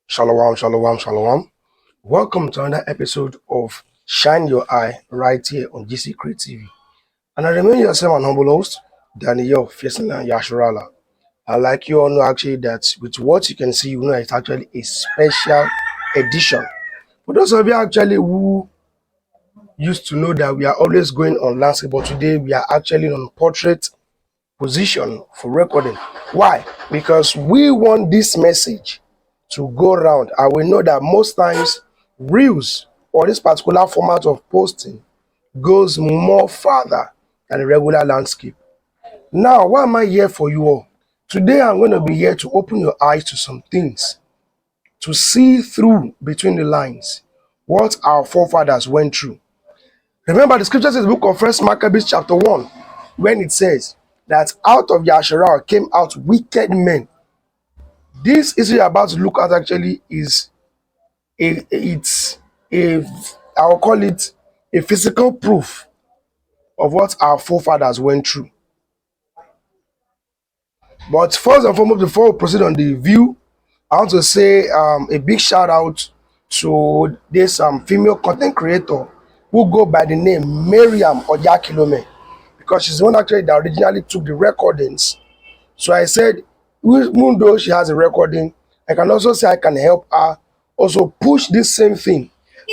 Shalom, shalom, shalom. Welcome to another episode of Shine Your Eye right here on GC Create TV. And I remain yourself and humble host, Daniel Fiesina Yashurala. I like you all know actually that with what you can see, you know it's actually a special edition. For those of you actually who used to know that we are always going on landscape, but today we are actually on portrait position for recording. Why? Because we want this message to go around, and we know that most times reels or this particular format of posting goes more farther than a regular landscape. Now, why am I here for you all? Today I'm going to be here to open your eyes to some things, to see through between the lines what our forefathers went through. Remember, the scripture says in the book of First Maccabees chapter 1, when it says that out of Yasharal came out wicked men. This issue you're about to look at actually is it's a I'll call it a physical proof of what our forefathers went through. But first and foremost, before we proceed on the view, I want to say a big shout out to this female content creator who go by the name Miriam Ojakilome, because she's the one actually that originally took the recordings. So I said, even though she has a recording, I can also say I can help her also push this same thing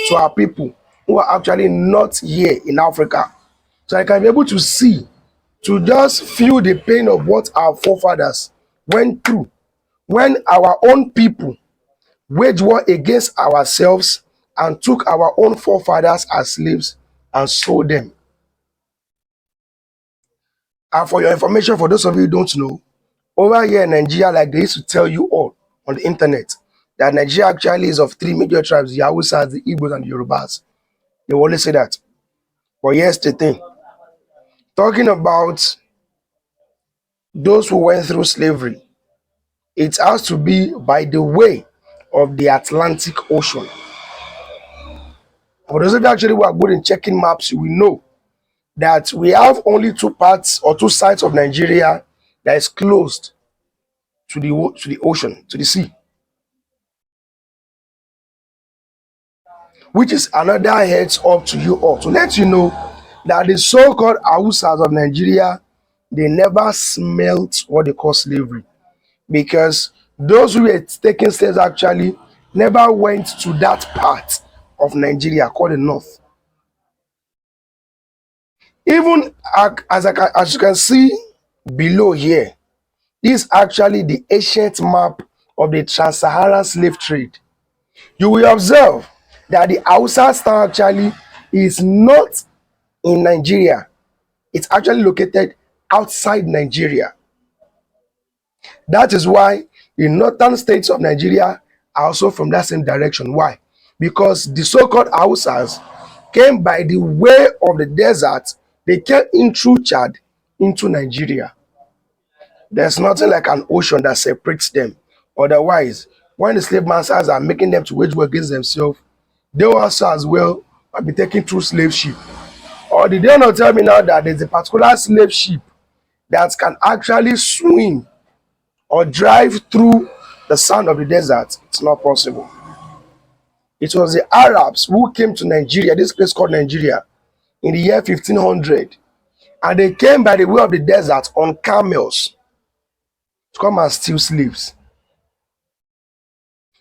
to our people who are actually not here in Africa. So I can be able to see, to just feel the pain of what our forefathers went through when our own people waged war against ourselves and took our own forefathers as slaves and sold them. And for your information, for those of you who don't know, over here in Nigeria, like they used to tell you all on the internet, that Nigeria actually is of three major tribes: the Hausas, the Igbos, and the Yorubas. They will always say that. But here's the thing. Talking about those who went through slavery, it has to be by the way of the Atlantic Ocean. For those of you actually who are good in checking maps, you will know that we have only two parts or two sides of Nigeria that is closed to the ocean, to the sea, which is another heads up to you all to let you know that the so-called Hausas of Nigeria, they never smelt what they call slavery, because those who were taking slaves actually never went to that part of Nigeria called the north. Even as you can see below here, this is actually the ancient map of the trans-Saharan slave trade. You will observe that the Hausa town actually is not in Nigeria. It's actually located outside Nigeria. That is why the northern states of Nigeria are also from that same direction. Why? Because the so-called Hausas came by the way of the desert. They came in through Chad into Nigeria. There's nothing like an ocean that separates them. Otherwise, when the slave masters are making them to wage war against themselves, they also as well might be taken through slave ship. Or did they not tell me now that there's a particular slave ship that can actually swim or drive through the sand of the desert? It's not possible. It was the Arabs who came to Nigeria, this place called Nigeria, in the year 1500. And they came by the way of the desert on camels to come and steal slaves.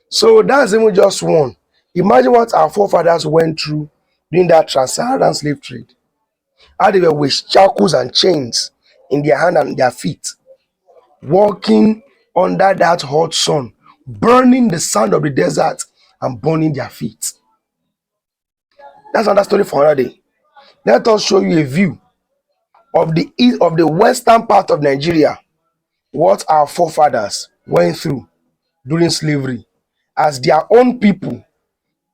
So that's even just one. Imagine what our forefathers went through during that trans-Saharan slave trade. How they were with shackles and chains in their hand and their feet, walking under that hot sun, burning the sand of the desert and burning their feet. That's another story for another day. Let us show you a view of the western part of Nigeria, what our forefathers went through during slavery, as their own people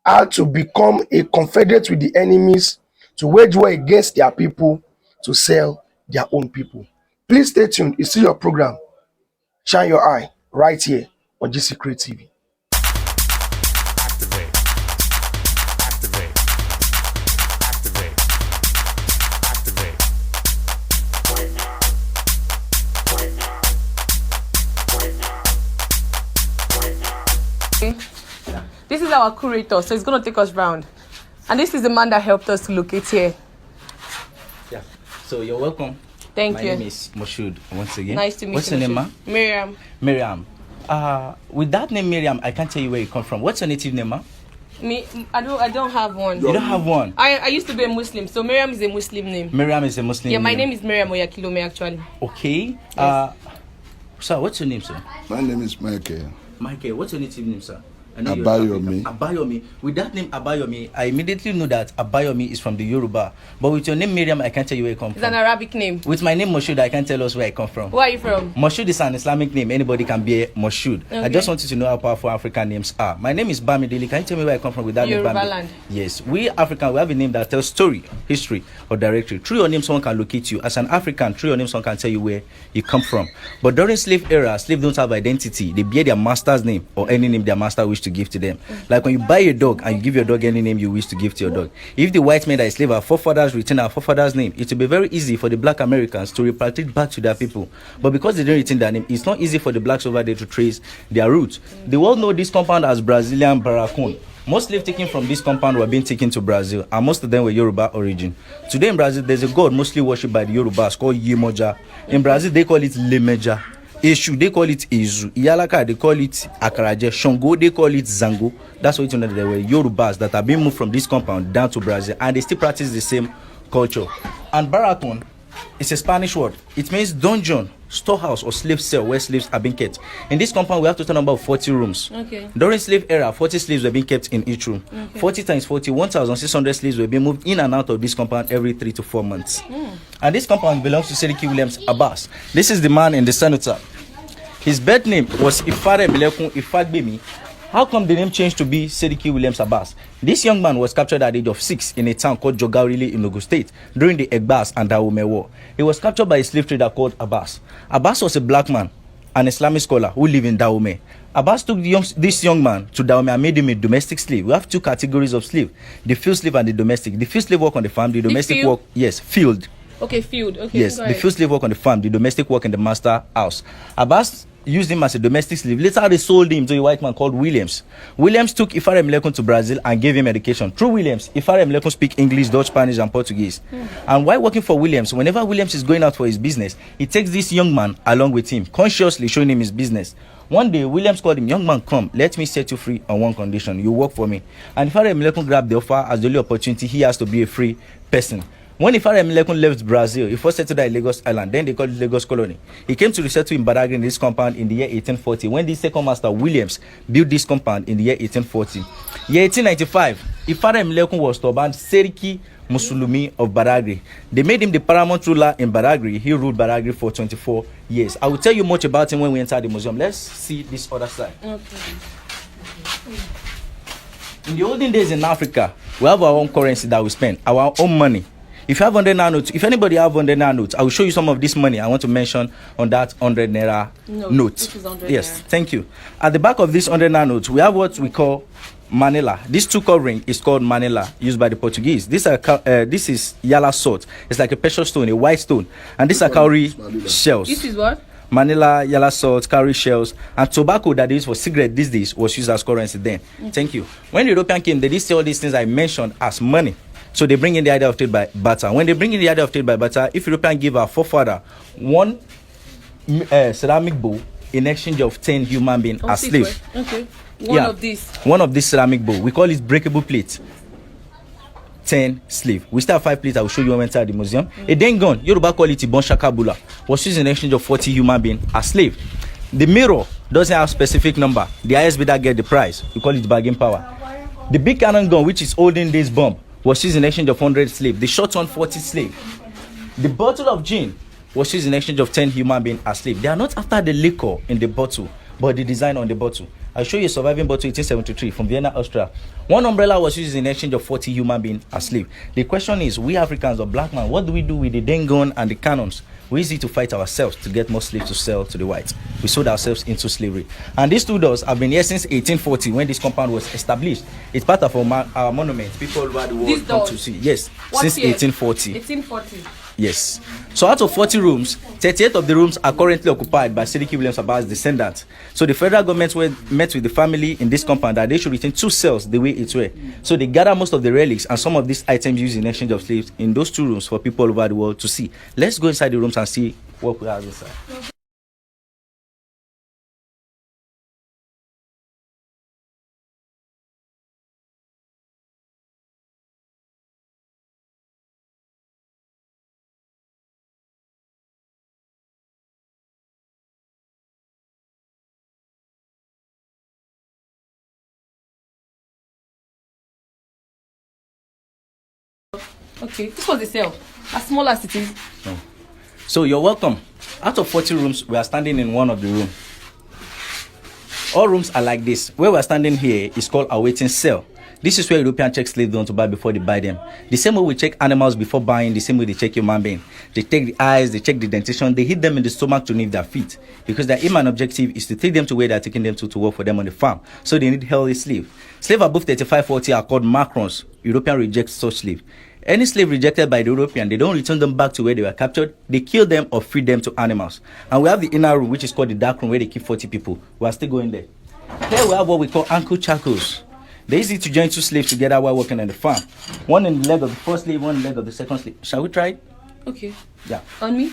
had to become a confederate with the enemies to wage war against their people to sell their own people. Please stay tuned. It's still your program, Shine Your Eye, right here on GC Create TV. Activate. Activate. Activate. Activate. Right now. Right now. Right now. Right now. This is our curator, so he's going to take us round. And this is the man that helped us to locate here. Yeah. So you're welcome. Thank you. My name is Moshood once again. Nice to meet What's you. your name, ma? Miriam. Miriam. With that name, Miriam, I can't tell you where you come from. What's your native name, ma? Me, I don't have one. You don't have one. I used to be a Muslim, so Miriam is a Muslim name. Miriam is a Muslim. Yeah, my name is Miriam Oyakilome actually. Okay. Yes. Sir, what's your name, sir? My name is Michael. Michael. What's your native name, sir? I know you're Abayomi. African. Abayomi. With that name Abayomi, I immediately know that Abayomi is from the Yoruba. But with your name Miriam, I can't tell you where you come It's from. an Arabic name. With my name Moshood, I can't tell us where I come from. Where are you from? Moshood is an Islamic name. Anybody can be a Moshood. I Okay. just want you to know how powerful African names are. My name is Bamidele. Can you tell me where I come from with that name? Yoruba Bamidele? land. Yes. We African, we have a name that tells story, history, or directory. Through your name, someone can locate you. As an African, through your name, someone can tell you where you come from. But during slave era, slaves don't have identity. They bear their master's name or any name their master wish to give to them. Like when you buy a dog and you give your dog any name you wish to give to your dog. If the white men that is slave, our forefathers retain our forefathers' name, it will be very easy for the black Americans to repatriate back to their people. But because they don't retain their name, it's not easy for the blacks over there to trace their roots. The world know this compound as Brazilian Barracoon. Most slaves taken from this compound were being taken to Brazil, and most of them were Yoruba origin. Today in Brazil, there's a god mostly worshipped by the Yorubas called Yemoja. In Brazil, they call it Lemeja. Eshu, they call it Ezu. Iyalaka, they call it Akaraje. Shango, they call it Zango. That's what you know, there were Yorubas that have been moved from this compound down to Brazil, and they still practice the same culture. And Barracoon is a Spanish word. It means dungeon, storehouse, or slave cell where slaves are being kept. In this compound, we have total number of 40 rooms. Okay. During slave era, 40 slaves were being kept in each room. Okay. 40 times 40, 1,600 slaves were being moved in and out of this compound every 3 to 4 months. And this compound belongs to Seriki Williams Abbas. This is the man in the cenotaph. His birth name was Ifare Bilekun Ifagbemi. How come the name changed to be Seriki Williams Abbas? This young man was captured at the age of 6 in a town called Jogarile in Ogun State during the Egbas and Dahomey War. He was captured by a slave trader called Abbas. Abbas was a black man, an Islamic scholar who lived in Dahomey. Abbas took this young man to Dahomey and made him a domestic slave. We have two categories of slave, the field slave and the domestic. The field slave work on the farm, the domestic work, yes, field. Okay, field. Okay. Yes, the field slave work on the farm, the domestic work in the master house. Abbas used him as a domestic slave. Later, they sold him to a white man called Williams. Williams took Ifare Mlekun to Brazil and gave him education. Through Williams, Ifare Mlekun speak English, Dutch, Spanish, and Portuguese. And while working for Williams, whenever Williams is going out for his business, he takes this young man along with him, consciously showing him his business. One day, Williams called him, "Young man, come, let me set you free on one condition. You work for me." And Ifare Mlekun grabbed the offer as the only opportunity he has to be a free person. When Ifare Mlekun left Brazil, he first settled at Lagos Island, then they called it Lagos Colony. He came to resettle in Badagry in this compound in the year 1840, when the second master, Williams, built this compound in the year 1840. Year 1895, Ifare Mlekun was to ban Seriki Musulumi of Badagry. They made him the paramount ruler in Badagry. He ruled Badagry for 24 years. I will tell you much about him when we enter the museum. Let's see this other side. Okay. In the olden days in Africa, we have our own currency that we spend, our own money. If you have 100 naira notes, if anybody have 100 naira notes, I will show you some of this money I want to mention on that 100 naira note. This is 100 yes, naira. thank you. At the back of this 100 naira notes, we have what we call manila. This two covering is called manila, used by the Portuguese. This is yala salt. It's like a precious stone, a white stone, and these are cowrie shells. This is what? Manila, yellow salt, cowrie shells, and tobacco that is for cigarette these days was used as currency then. Thank you. When the European came, they did see all these things I mentioned as money. So they bring in the idea of trade by barter. When they bring in the idea of trade by barter, if European give our forefather one ceramic bowl in exchange of 10 human beings as slaves. Okay. One of these ceramic bowl. We call it breakable plate. 10 slave. We still have 5 plates I will show you when we enter the museum. A then gun, Yoruba call it Ibon Shakabula, was used in exchange of 40 human beings as slave. The mirror doesn't have specific number. The highest bidder get the prize. We call it bargain power. The big cannon gun, which is olden days bomb, was used in exchange of 100 slave. The short one, 40 slave. The bottle of gin was used in exchange of 10 human beings as slave. They are not after the liquor in the bottle, but the design on the bottle. I'll show you a surviving bottle 1873 from Vienna, Austria. One umbrella was used in exchange of 40 human beings as slave. The question is, we Africans or black man, what do we do with the den gun and the cannons? We use it to fight ourselves to get more slaves to sell to the whites. We sold ourselves into slavery. And these two doors have been here since 1840 when this compound was established. It's part of our monument. People all over the world come to see. Yes, What since year? 1840. 1840. Yes. So out of 40 rooms, 38 of the rooms are currently occupied by Siddiqui Williams Aba's descendants. So the federal government met with the family in this compound that they should retain 2 cells the way it were. So they gather most of the relics and some of these items used in exchange of slaves in those 2 rooms for people all over the world to see. Let's go inside the rooms and see what we have inside. Okay, this was the cell. As small as it is. No. So you're welcome. Out of 40 rooms, we are standing in one of the rooms. All rooms are like this. Where we're standing here is called a waiting cell. This is where Europeans check slaves down to buy before they buy them. The same way we check animals before buying, the same way they check human being. They take the eyes, they check the dentition, they hit them in the stomach to nip their feet. Because their aim and objective is to take them to where they're taking them to work for them on the farm. So they need healthy slave. Slave above 35-40 are called macrons. European reject such slave. Any slave rejected by the European, they don't return them back to where they were captured. They kill them or feed them to animals. And we have the inner room, which is called the dark room, where they keep 40 people. We are still going there. Here we have what we call ankle shackles. They're easy to join 2 slaves together while working on the farm. One in the leg of the first slave, one in the leg of the second slave. Shall we try it? Okay. Yeah. On me?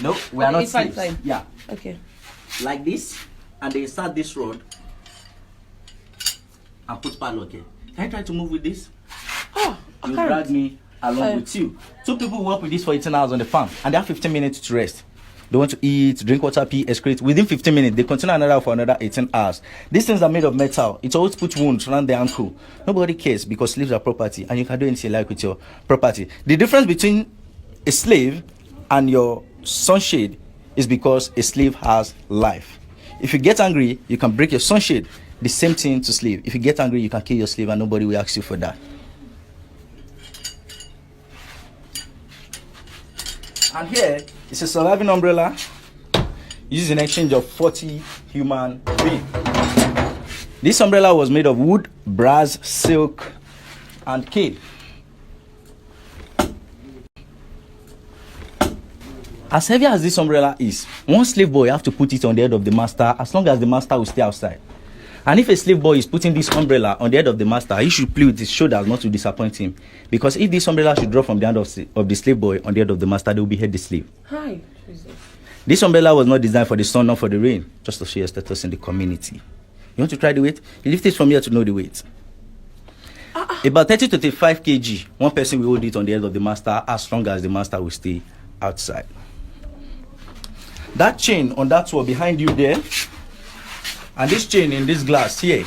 No, we are Okay, not fine, slaves. fine. Yeah. Okay. Like this, and they start this rod and put padlock here. Can I try to move with this? Oh, I You can't. drag me along with you. 2 people work with this for 18 hours on the farm, and they have 15 minutes to rest. They want to eat, drink water, pee, excrete. Within 15 minutes, they continue another for another 18 hours. These things are made of metal. It always puts wounds around the ankle. Nobody cares because slaves are property, and you can do anything you like with your property. The difference between a slave and your sunshade is because a slave has life. If you get angry, you can break your sunshade. The same thing to slave. If you get angry, you can kill your slave, and nobody will ask you for that. And here is a surviving umbrella used in exchange of 40 human beings. This umbrella was made of wood, brass, silk, and cane. As heavy as this umbrella is, one slave boy have to put it on the head of the master as long as the master will stay outside. And if a slave boy is putting this umbrella on the head of the master, he should play with his shoulders not to disappoint him. Because if this umbrella should drop from the hand of the slave boy on the head of the master, they will behead the slave. Hi. Jesus. This umbrella was not designed for the sun, not for the rain, just to show your status in the community. You want to try the weight? You lift it from here to know the weight. About 30 to 35 kg. One person will hold it on the head of the master as long as the master will stay outside. That chain on that wall behind you there, and this chain in this glass here,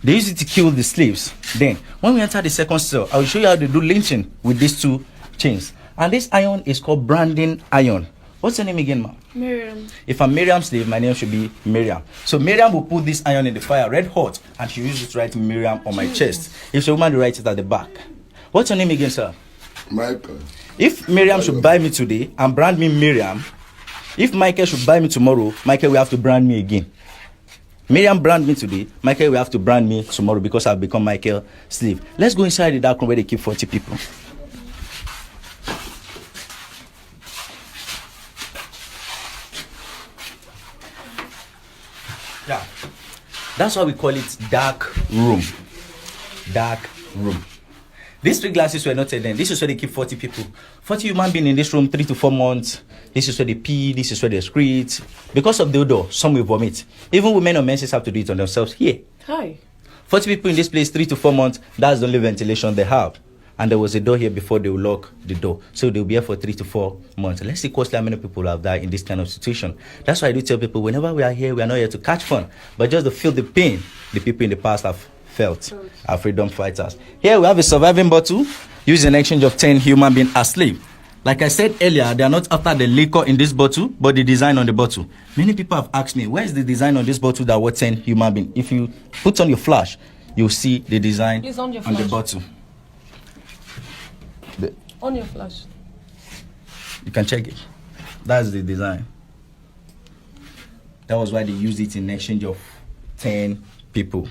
they use it to kill the slaves. Then, when we enter the second cell, I will show you how they do lynching with these 2 chains. And this iron is called branding iron. What's your name again, ma'am? Miriam. If I'm Miriam's slave, my name should be Miriam. So Miriam will put this iron in the fire, red hot, and she uses it to write Miriam on my chest. If a woman, will write it at the back. What's your name again, sir? Michael. If Miriam should buy me today and brand me Miriam, if Michael should buy me tomorrow, Michael will have to brand me again. Miriam brand me today, Michael will have to brand me tomorrow because I've become Michael's slave. Let's go inside the dark room where they keep 40 people. Yeah. That's why we call it dark room. Dark room. These 3 glasses were not then. This is where they keep 40 people. 40 human beings in this room, 3 to 4 months. This is where they pee, this is where they excrete. Because of the odor, some will vomit. Even women or men have to do it on themselves here. Hi. 40 people in this place, 3 to 4 months, that's the only ventilation they have. And there was a door here before they will lock the door. So they'll be here for 3 to 4 months. Let's see closely how many people have died in this kind of situation. That's why I do tell people, whenever we are here, we are not here to catch fun, but just to feel the pain the people in the past have felt, our freedom fighters. Here we have a surviving bottle used in exchange of 10 human beings as slaves. Like I said earlier, they are not after the liquor in this bottle, but the design on the bottle. Many people have asked me, where is the design on this bottle that was 10 human beings? If you put on your flash, you'll see the design On the flash. bottle. On your flash. You can check it. That's the design. That was why they used it in exchange of 10 people.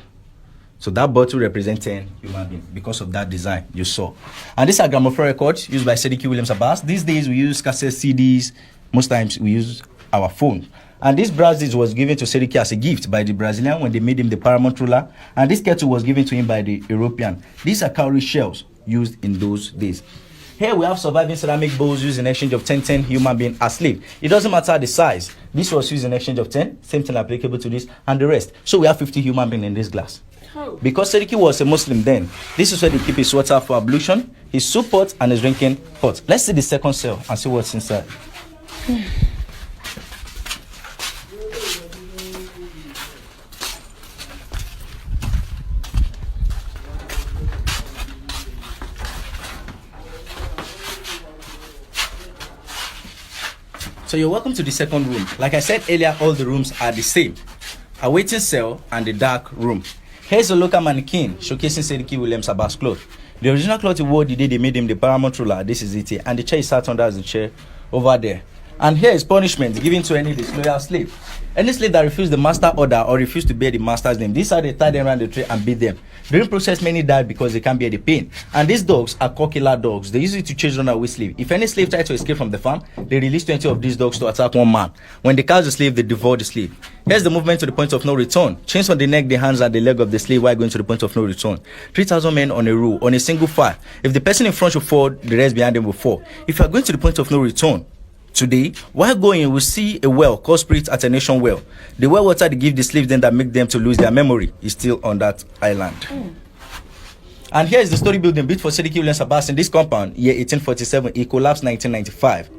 So that bottle represents 10 human beings because of that design you saw. And these are gramophone records used by Sediki Williams Abbas. These days we use cassette CDs. Most times we use our phone. And this brass disc was given to Sediki as a gift by the Brazilian when they made him the paramount ruler. And this kettle was given to him by the European. These are cowrie shells used in those days. Here we have surviving ceramic bowls used in exchange of 10 human beings as slave. It doesn't matter the size. This was used in exchange of 10. Same thing applicable to this and the rest. So we have 50 human beings in this glass. Because Sediki was a Muslim then, this is where they keep his water for ablution, his soup pot, and his drinking pot. Let's see the second cell and see what's inside. So you're welcome to the second room. Like I said earlier, all the rooms are the same. A waiting cell and the dark room. Here's a local mannequin showcasing Sediki Williams Abbas cloth. The original cloth he wore the day they made him the paramount ruler. This is it here. And the chair he sat under as the chair over there. And here is punishment given to any disloyal slave. Any slave that refused the master order or refused to bear the master's name, these are they tie them around the tree and beat them. During process, many died because they can't bear the pain. And these dogs are cockylar dogs. They use it to chase runaway slave. If any slave tries to escape from the farm, they release 20 of these dogs to attack one man. When they catch the slave, they devour the slave. Here's the movement to the point of no return. Chains on the neck, the hands, and the leg of the slave while going to the point of no return. 3,000 men on a row, on a single file. If the person in front should fall, the rest behind them will fall. If you are going to the point of no return, today, while going, we see a well called Spirit Attenuation Well. The well water they give the slaves then that make them to lose their memory is still on that island. And here is the story building built for Sediki Williams Abbas in this compound, year 1847. It collapsed 1995.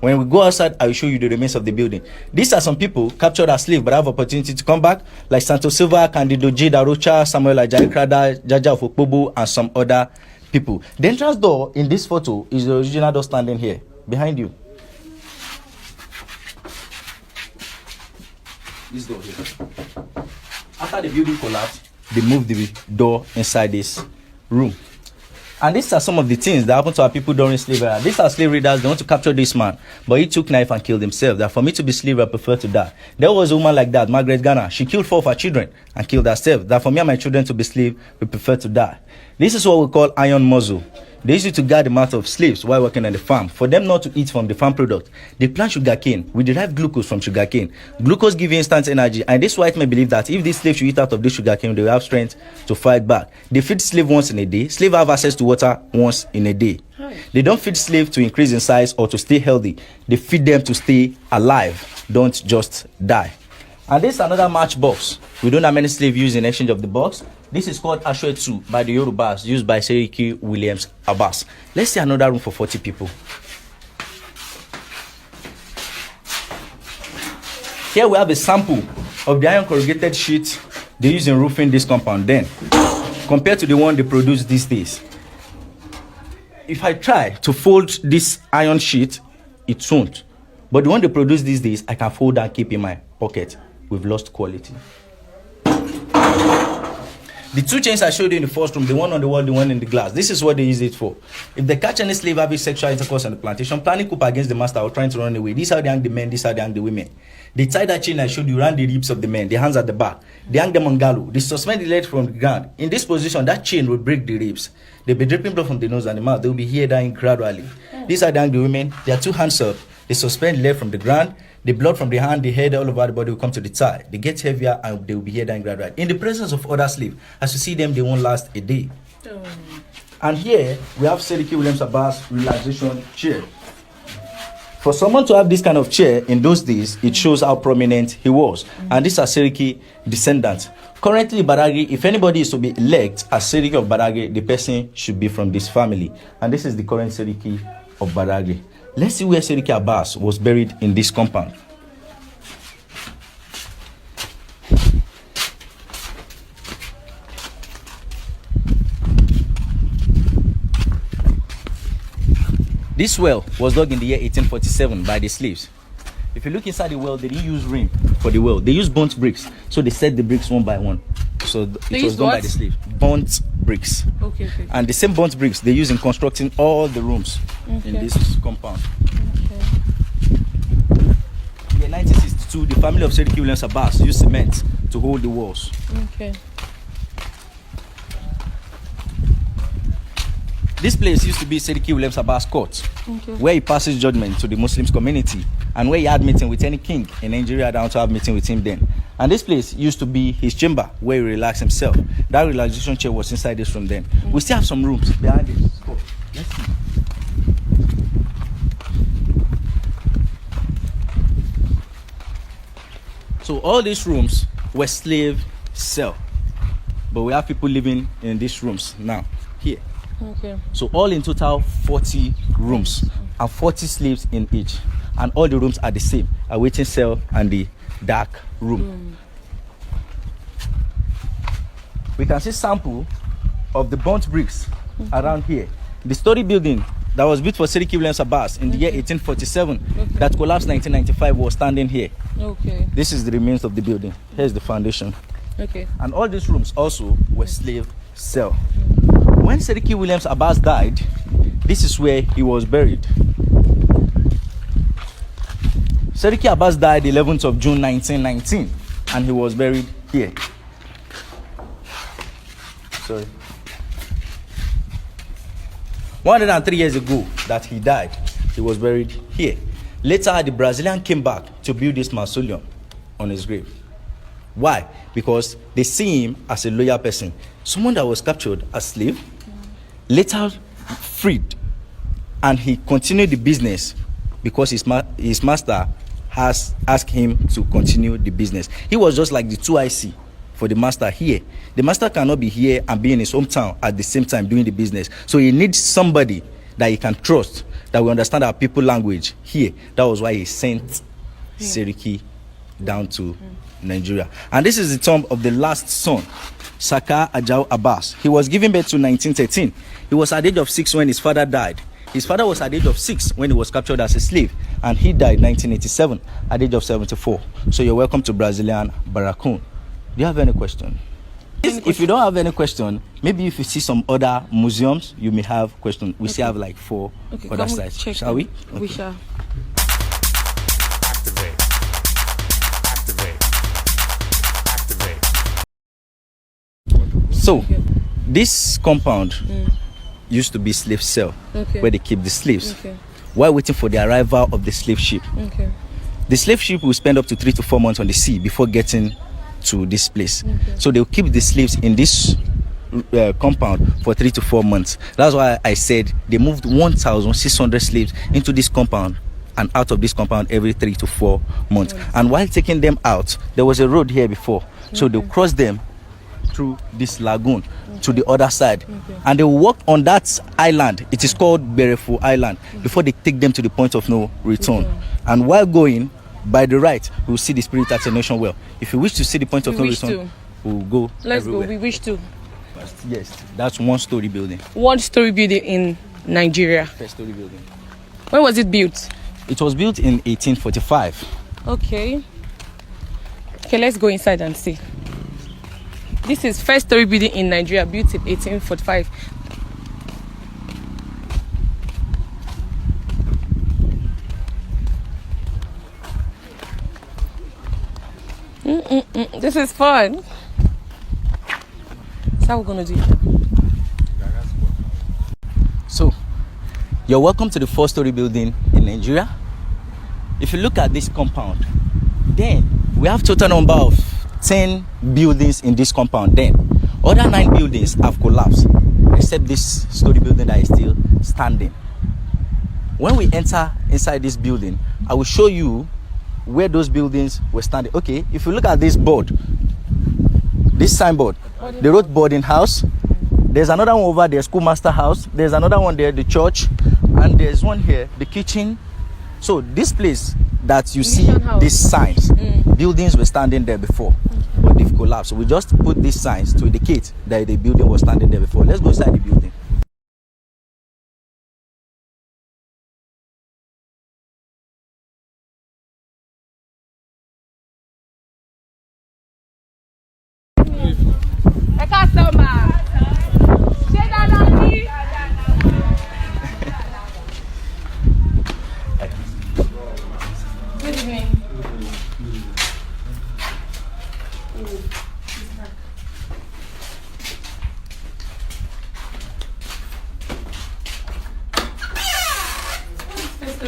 When we go outside, I will show you the remains of the building. These are some people captured as slaves but have opportunity to come back, like Santos Silva, Candido J. Darocha, Samuel Ajayi Krada, Jaja of Okpobo, and some other people. The entrance door in this photo is the original door standing here, behind you. This door here. After the building collapsed, they moved the door inside this room. And these are some of the things that happened to our people during slavery. These are slave raiders. They want to capture this man, but he took knife and killed himself. That for me to be slave, I prefer to die. There was a woman like that, Margaret Garner. She killed 4 of her children and killed herself. That for me and my children to be slave, we prefer to die. This is what we call iron muzzle. They used it to guard the mouth of slaves while working on the farm, for them not to eat from the farm product. They plant sugarcane. We derive glucose from sugarcane. Glucose gives you instant energy, and this white men believe that if these slaves should eat out of this sugarcane, they will have strength to fight back. They feed slave once in a day. Slave have access to water once in a day. They don't feed slave to increase in size or to stay healthy. They feed them to stay alive, don't just die. And this is another matchbox. We don't have many slaves used in exchange of the box. This is called Ashwetu by the Yorubas, used by Sediki Williams Abbas. Let's see another room for 40 people. Here we have a sample of the iron corrugated sheet they use in roofing this compound then, compared to the one they produce these days. If I try to fold this iron sheet, it won't. But the one they produce these days, I can fold and keep in my pocket. We've lost quality. The 2 chains I showed you in the first room, the one on the wall, the one in the glass, this is what they use it for. If they catch any slave having sexual intercourse on the plantation, planning coup against the master or trying to run away, this is how they hang the men, this is how they hang the women. They tie that chain I showed you around the ribs of the men, the hands at the back. They hang them on gallows. They suspend the legs from the ground. In this position, that chain will break the ribs. They'll be dripping blood from the nose and the mouth. They'll be here dying gradually. These are the hang the women. They are 2 hands up. They suspend the leg from the ground. The blood from the hand, the head, all over the body will come to the thigh. They get heavier and they will be here dying gradually. In the presence of other slaves, as you see them, they won't last a day. And here we have Sediki Williams Abbas relaxation chair. For someone to have this kind of chair in those days, it shows how prominent he was. And these are Sediki descendants. Currently, Badagry, if anybody is to be elect as Sediki of Badagry, the person should be from this family. And this is the current Sediki of Badagry. Let's see where Sediki Abbas was buried in this compound. This well was dug in the year 1847 by the slaves. If you look inside the well, they didn't use rim for the well. They used burnt bricks. So they set the bricks one by one. So it was done by the slaves. Burnt bricks. Okay. And the same burnt bricks they use in constructing all the rooms in this compound. In 1962, the family of Sediki Williams Abbas used cement to hold the walls. This place used to be Seriki Williams Abbas Court, where he passes judgment to the Muslims community and where he had meeting with any king in Nigeria that want to have meeting with him then. And this place used to be his chamber where he relaxed himself. That relaxation chair was inside this room then. We still have some rooms behind it. Let's see. So all these rooms were slave cell, but we have people living in these rooms now here. Okay. So all in total 40 rooms and 40 slaves in each, and all the rooms are the same: a waiting cell and the dark room. We can see sample of the burnt bricks around here. The story building that was built for Seriki Williams Abbas in the year 1847 that collapsed 1995 was standing here. Okay. This is the remains of the building. Here's the foundation. Okay. And all these rooms also were slave cell. When Seriki Williams Abbas died, this is where he was buried. Seriki Abbas died 11th of June 1919 and he was buried here. Sorry. 103 years ago that he died, he was buried here. Later, the Brazilian came back to build this mausoleum on his grave. Why? Because they see him as a loyal person. Someone that was captured as slave, later freed, and he continued the business because his master has asked him to continue the business. He was just like the 2IC for the master here. The master cannot be here and be in his hometown at the same time doing the business. So he needs somebody that he can trust, that will understand our people language here. That was why he sent Seriki down to Nigeria. And this is the tomb of the last son, Saka Ajao Abbas. He was given birth to 1913. He was at the age of 6 when his father died. His father was at the age of 6 when he was captured as a slave, and he died 1987 at the age of 74. So you're welcome to Brazilian Barracoon. Do you have any question? If you don't have any question, maybe if you see some other museums, you may have question. We still have like 4 other sites. Shall we? We shall. Activate. Activate. Activate. So, this compound used to be slave cell where they keep the slaves while waiting for the arrival of the slave ship. Okay. The slave ship will spend up to 3 to 4 months on the sea before getting to this place. So they'll keep the slaves in this compound for 3 to 4 months. That's why I said they moved 1,600 slaves into this compound and out of this compound every 3 to 4 months. And while taking them out, there was a road here before. So they'll cross them through this lagoon to the other side, and they will walk on that island. It is called Berefu Island before they take them to the point of no return. And while going by the right, we'll see the Spirit Attenuation Well. If you wish to see the point of no return, we'll go. Let's everywhere. go. We wish to. Yes, that's 1-story building. 1-story building in Nigeria. 1st-story building. When was it built? It was built in 1845. Okay. Okay, let's go inside and see. This is 1st-story building in Nigeria, built in 1845. This is fun. So how we're gonna do it? So, you're welcome to the 4-story building in Nigeria. If you look at this compound, then we have total number of 10 buildings in this compound. Then other 9 buildings have collapsed except this story building that is still standing. When we enter inside this building, I will show you where those buildings were standing. Okay, if you look at this board, this signboard, they wrote boarding house. There's another one over there, schoolmaster house. There's another one there, the church, and there's one here, the kitchen. So this place that you see, these signs, buildings were standing there before, but they've collapsed. So we just put these signs to indicate that the building was standing there before. Let's go inside the building. Good evening.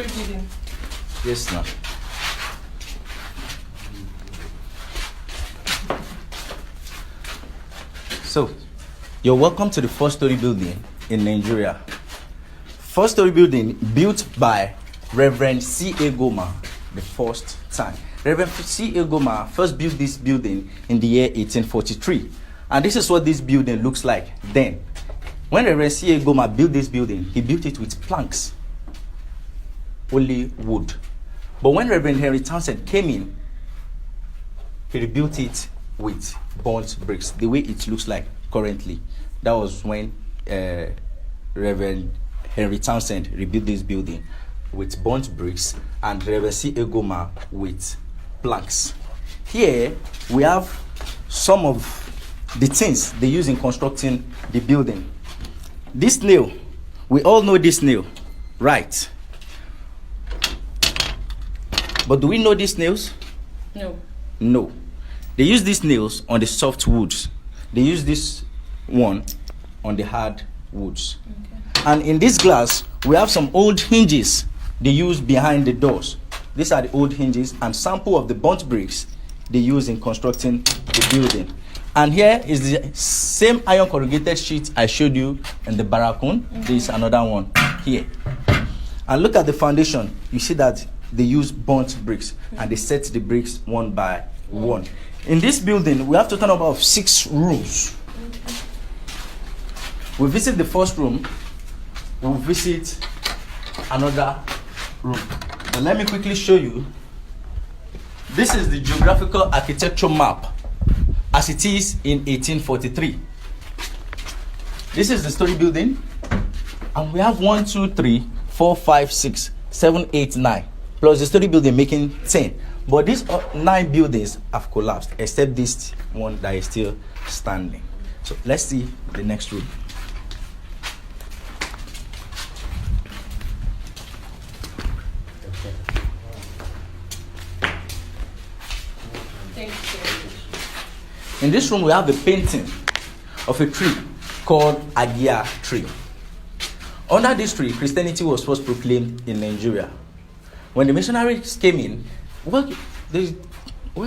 four-story building. Yes, now. So, you're welcome to the four-story building in Nigeria. Four-story building built by Reverend C.A. Goma the first time. Reverend C.A. Goma first built this building in the year 1843. And this is what this building looks like then. When Reverend C.A. Goma built this building, he built it with planks, only wood. But when Reverend Henry Townsend came in, he rebuilt it with burnt bricks, the way it looks like currently. That was when Reverend Henry Townsend rebuilt this building with burnt bricks, and Reverend C.A. Goma with planks. Here we have some of the things they use in constructing the building. This nail, we all know this nail, right? But do we know these nails? No. No. They use these nails on the soft woods. They use this one on the hard woods. Okay. And in this glass, we have some old hinges they use behind the doors. These are the old hinges and sample of the burnt bricks they use in constructing the building. And here is the same iron corrugated sheet I showed you in the barracoon. Mm-hmm. There is another one here. And look at the foundation. You see that they use burnt bricks, and they set the bricks one by one. In this building, we have total number of 6 rooms. We visit the first room. We'll visit another room. But let me quickly show you. This is the geographical architectural map as it is in 1843. This is the story building, and we have 1, 2, 3, 4, 5, 6, 7, 8, 9, plus the story building making 10. But these 9 buildings have collapsed, except this one that is still standing. So let's see the next room. In this room, we have the painting of a tree called Agia tree. Under this tree, Christianity was first proclaimed in Nigeria. When the missionaries came in, where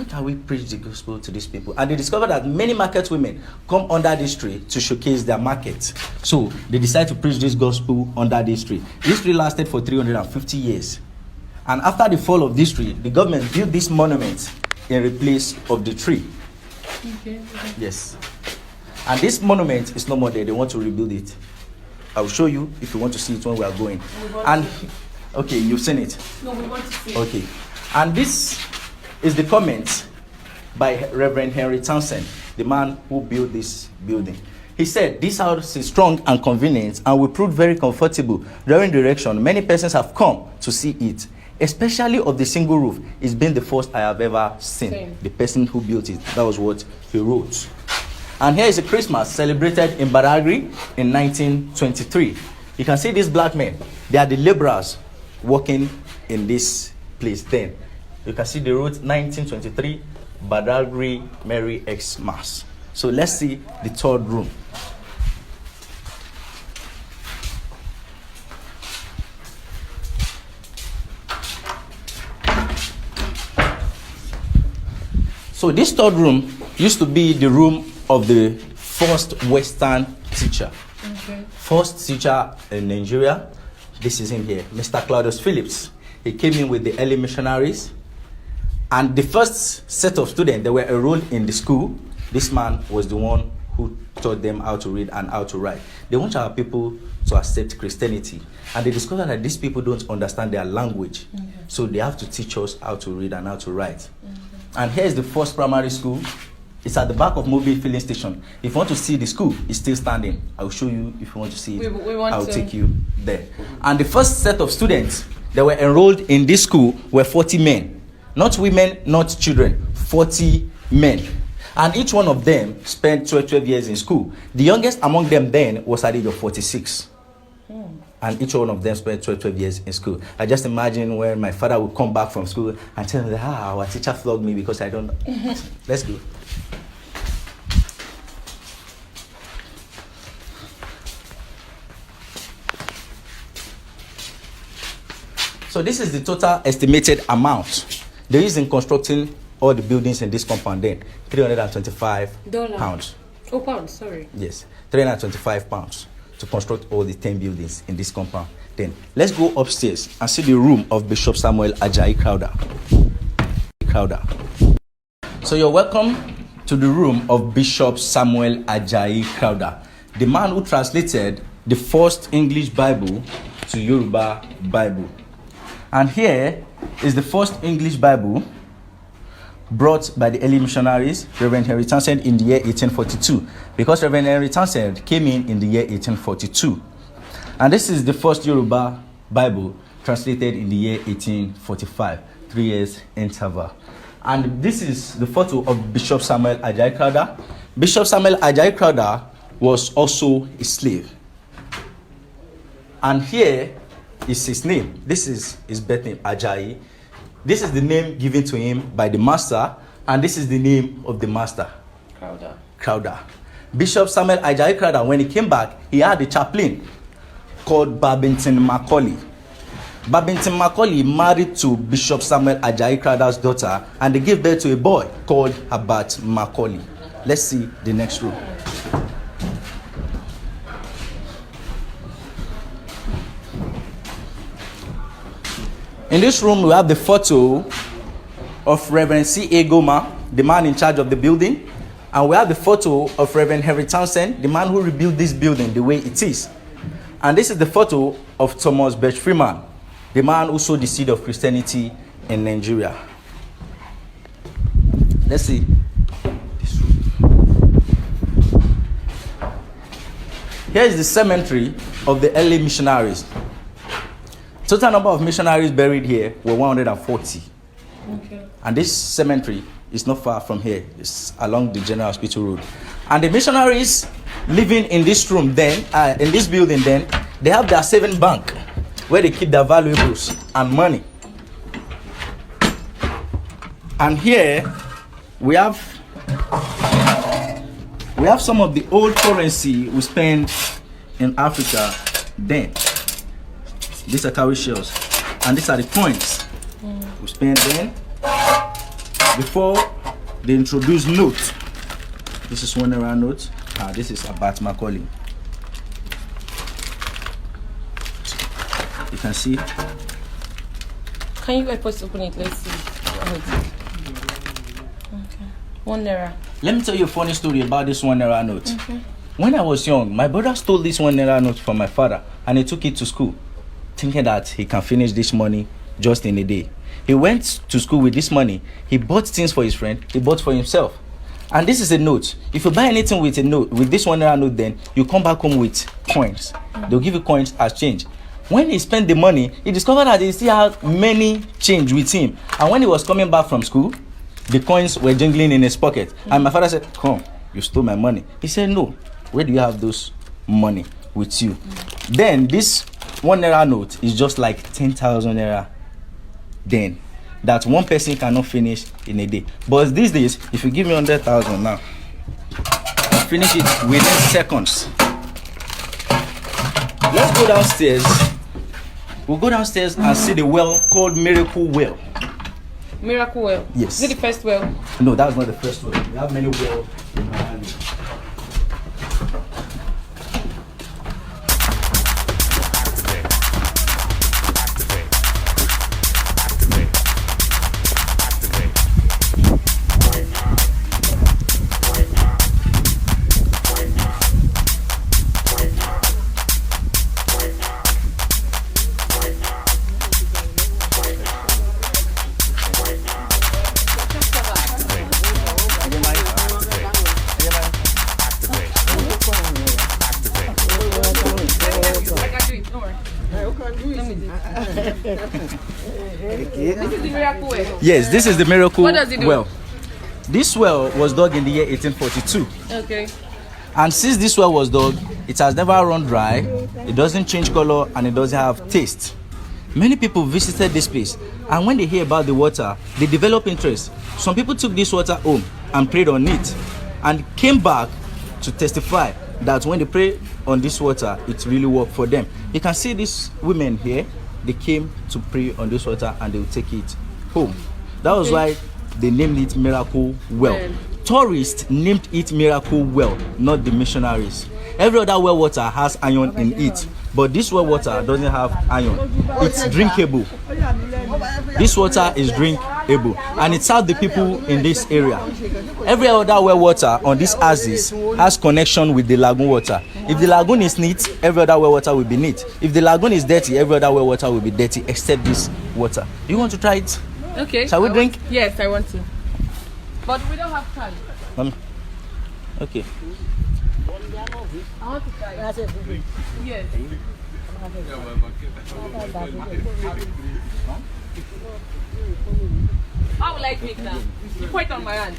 can we preach the gospel to these people? And they discovered that many market women come under this tree to showcase their market. So they decided to preach this gospel under this tree. This tree lasted for 350 years. And after the fall of this tree, the government built this monument in replace of the tree. Okay. Yes. And this monument is no more there. They want to rebuild it. I will show you if you want to see it when we are going. And okay, you've seen it. No, we want to see it. Okay. And this is the comment by Reverend Henry Townsend, the man who built this building. He said, "This house is strong and convenient and will prove very comfortable. During the erection, many persons have come to see it. Especially of the single roof. It's been the first I have ever seen." Same. The person who built it. That was what he wrote. And here is a Christmas celebrated in Badagry in 1923. You can see these black men. They are the laborers working in this place then. You can see they wrote 1923 Badagry Merry Xmas. So let's see the third room. So this third room used to be the room of the first Western teacher. Okay. First teacher in Nigeria. This is him here, Mr. Claudius Phillips. He came in with the early missionaries. And the first set of students that were enrolled in the school, this man was the one who taught them how to read and how to write. They want our people to accept Christianity. And they discovered that these people don't understand their language. Okay. So they have to teach us how to read and how to write. Okay. And here's the first primary school. It's at the back of Mobile Filling Station. If you want to see the school, it's still standing. I'll show you if you want to see it. I'll take you there. And the first set of students that were enrolled in this school were 40 men. Not women, not children. 40 men. And each one of them spent 12 years in school. The youngest among them then was at the age of 46. And each one of them spent 12 years in school. I just imagine when my father would come back from school and tell me that, our teacher flogged me because I don't know. Let's go. So this is the total estimated amount they used in constructing all the buildings in this compound. Then 325 pounds. Oh, pounds, sorry. Yes, 325 pounds to construct all the 10 buildings in this compound. Then let's go upstairs and see the room of Bishop Samuel Ajayi Crowther. So you're welcome to the room of Bishop Samuel Ajayi Crowther, the man who translated the first English Bible to Yoruba Bible. And here is the first English Bible brought by the early missionaries, Reverend Henry Townsend, in the year 1842, because Reverend Henry Townsend came in the year 1842. And this is the first Yoruba Bible translated in the year 1845, 3 years interval. And this is the photo of Bishop Samuel Ajayi Crowther. Bishop Samuel Ajayi Crowther was also a slave. And here is his name. This is his birth name, Ajayi. This is the name given to him by the master, and this is the name of the master, Crowther. Bishop Samuel Ajayi Crowther, when he came back, he had a chaplain called Babington Macaulay. Babington Macaulay married to Bishop Samuel Ajayi Crowther's daughter, and they gave birth to a boy called Herbert Macaulay. Let's see the next room. In this room, we have the photo of Reverend C.A. Goma, the man in charge of the building. And we have the photo of Reverend Henry Townsend, the man who rebuilt this building the way it is. And this is the photo of Thomas Birch Freeman, the man who sowed the seed of Christianity in Nigeria. Let's see this room. Here is the cemetery of the early missionaries. Total number of missionaries buried here were 140. Okay. And this cemetery is not far from here. It's along the General Hospital Road. And the missionaries living in this room then, in this building then, they have their saving bank where they keep their valuables and money. And here we have some of the old currency we spent in Africa then. These are cowrie shells, and these are the coins we spent then before they introduced notes. This is ₦1 note. This is Herbert Macaulay. You can see. Can you help us open it? Let's see. Okay. ₦1. Let me tell you a funny story about this ₦1 note. Okay. When I was young, my brother stole this ₦1 note from my father, and he took it to school, thinking that he can finish this money just in a day. He went to school with this money. He bought things for his friend. He bought for himself. And this is a note. If you buy anything with a note, with this ₦1 note, then you come back home with coins. They'll give you coins as change. When he spent the money, he discovered that he still had many change with him. And when he was coming back from school, the coins were jingling in his pocket. And my father said, "Come, you stole my money." He said, "No. Where do you have those money with you?" Then this ₦1 note is just like 10,000 naira then, that one person cannot finish in a day. But these days, if you give me 100,000 now, I'll finish it within seconds. Let's go downstairs. We'll go downstairs and see the well called Miracle Well. Miracle Well? Yes. Is it the first well? No, that was not the first well. We have many wells in Miami. This is the Miracle Well. Yes, this is the Miracle What does it do? Well. This well was dug in the year 1842. Okay. And since this well was dug, it has never run dry, it doesn't change color, and it doesn't have taste. Many people visited this place, and when they hear about the water, they develop interest. Some people took this water home and prayed on it, and came back to testify that when they pray on this water, it really worked for them. You can see these women here they came to pray on this water and they would take it home. That was why they named it Miracle Well. Tourists named it Miracle Well, not the missionaries. Every other well water has iron in it, but this well water doesn't have iron. It's drinkable. This water is drinkable, and it serves the people in this area. Every other well water on this axis has connection with the lagoon water. If the lagoon is neat, every other well water will be neat. If the lagoon is dirty, every other well water will be dirty except this water. Do you want to try it? Okay. Shall we drink? Yes, I want to. But we don't have time. Okay. I want to try it. Yes. How will I drink now? You put it on my hand.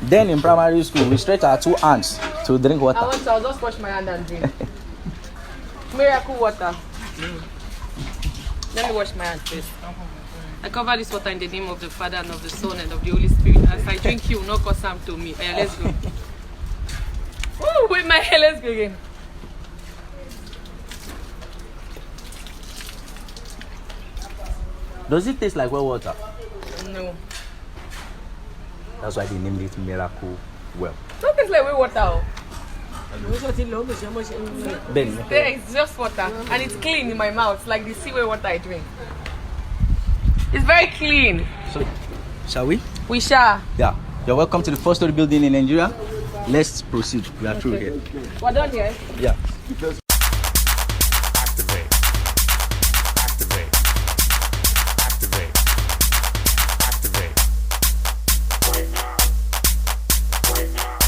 Then in primary school, we stretch our 2 hands to drink water. I'll just wash my hand and drink. Miracle water. Let me wash my hands first. I cover this water in the name of the Father and of the Son and of the Holy Spirit. As I drink you, no cause harm to me. Let's go. Ooh, wait, my hair, let's go again. Does it taste like well water? No. That's why they named it Miracle Well. Don't taste like water. Oh. Then It's just water. And it's clean in my mouth, like the seaway water I drink. It's very clean. so, shall we? We shall. Yeah. You're welcome to the 4-story building in Nigeria. Let's proceed. We are through here. We're done here. Yeah. Activate. Activate. Activate. Activate. Right now. Right now. Right now.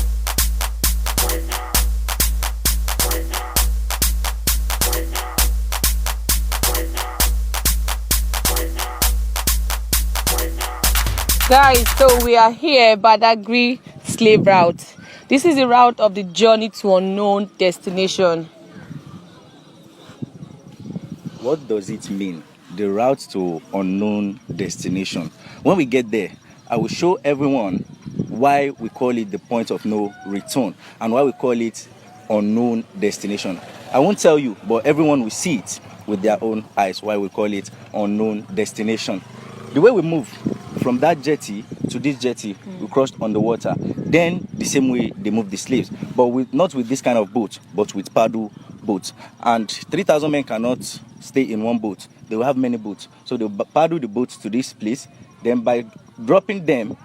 Right now. Right now. Right now. Right now. Right now. Guys, so we are here, Badagry slave route. This is the route of the journey to unknown destination. What does it mean? The route to unknown destination. When we get there, I will show everyone why we call it the point of no return and why we call it unknown destination. I won't tell you, but everyone will see it with their own eyes why we call it unknown destination. The way we move from that jetty to this jetty, we crossed on the water. Then the same way they move the slaves, but not with this kind of boat, but with paddle boats. And 3,000 men cannot stay in one boat. They will have many boats. So they will paddle the boats to this place. Then by dropping them,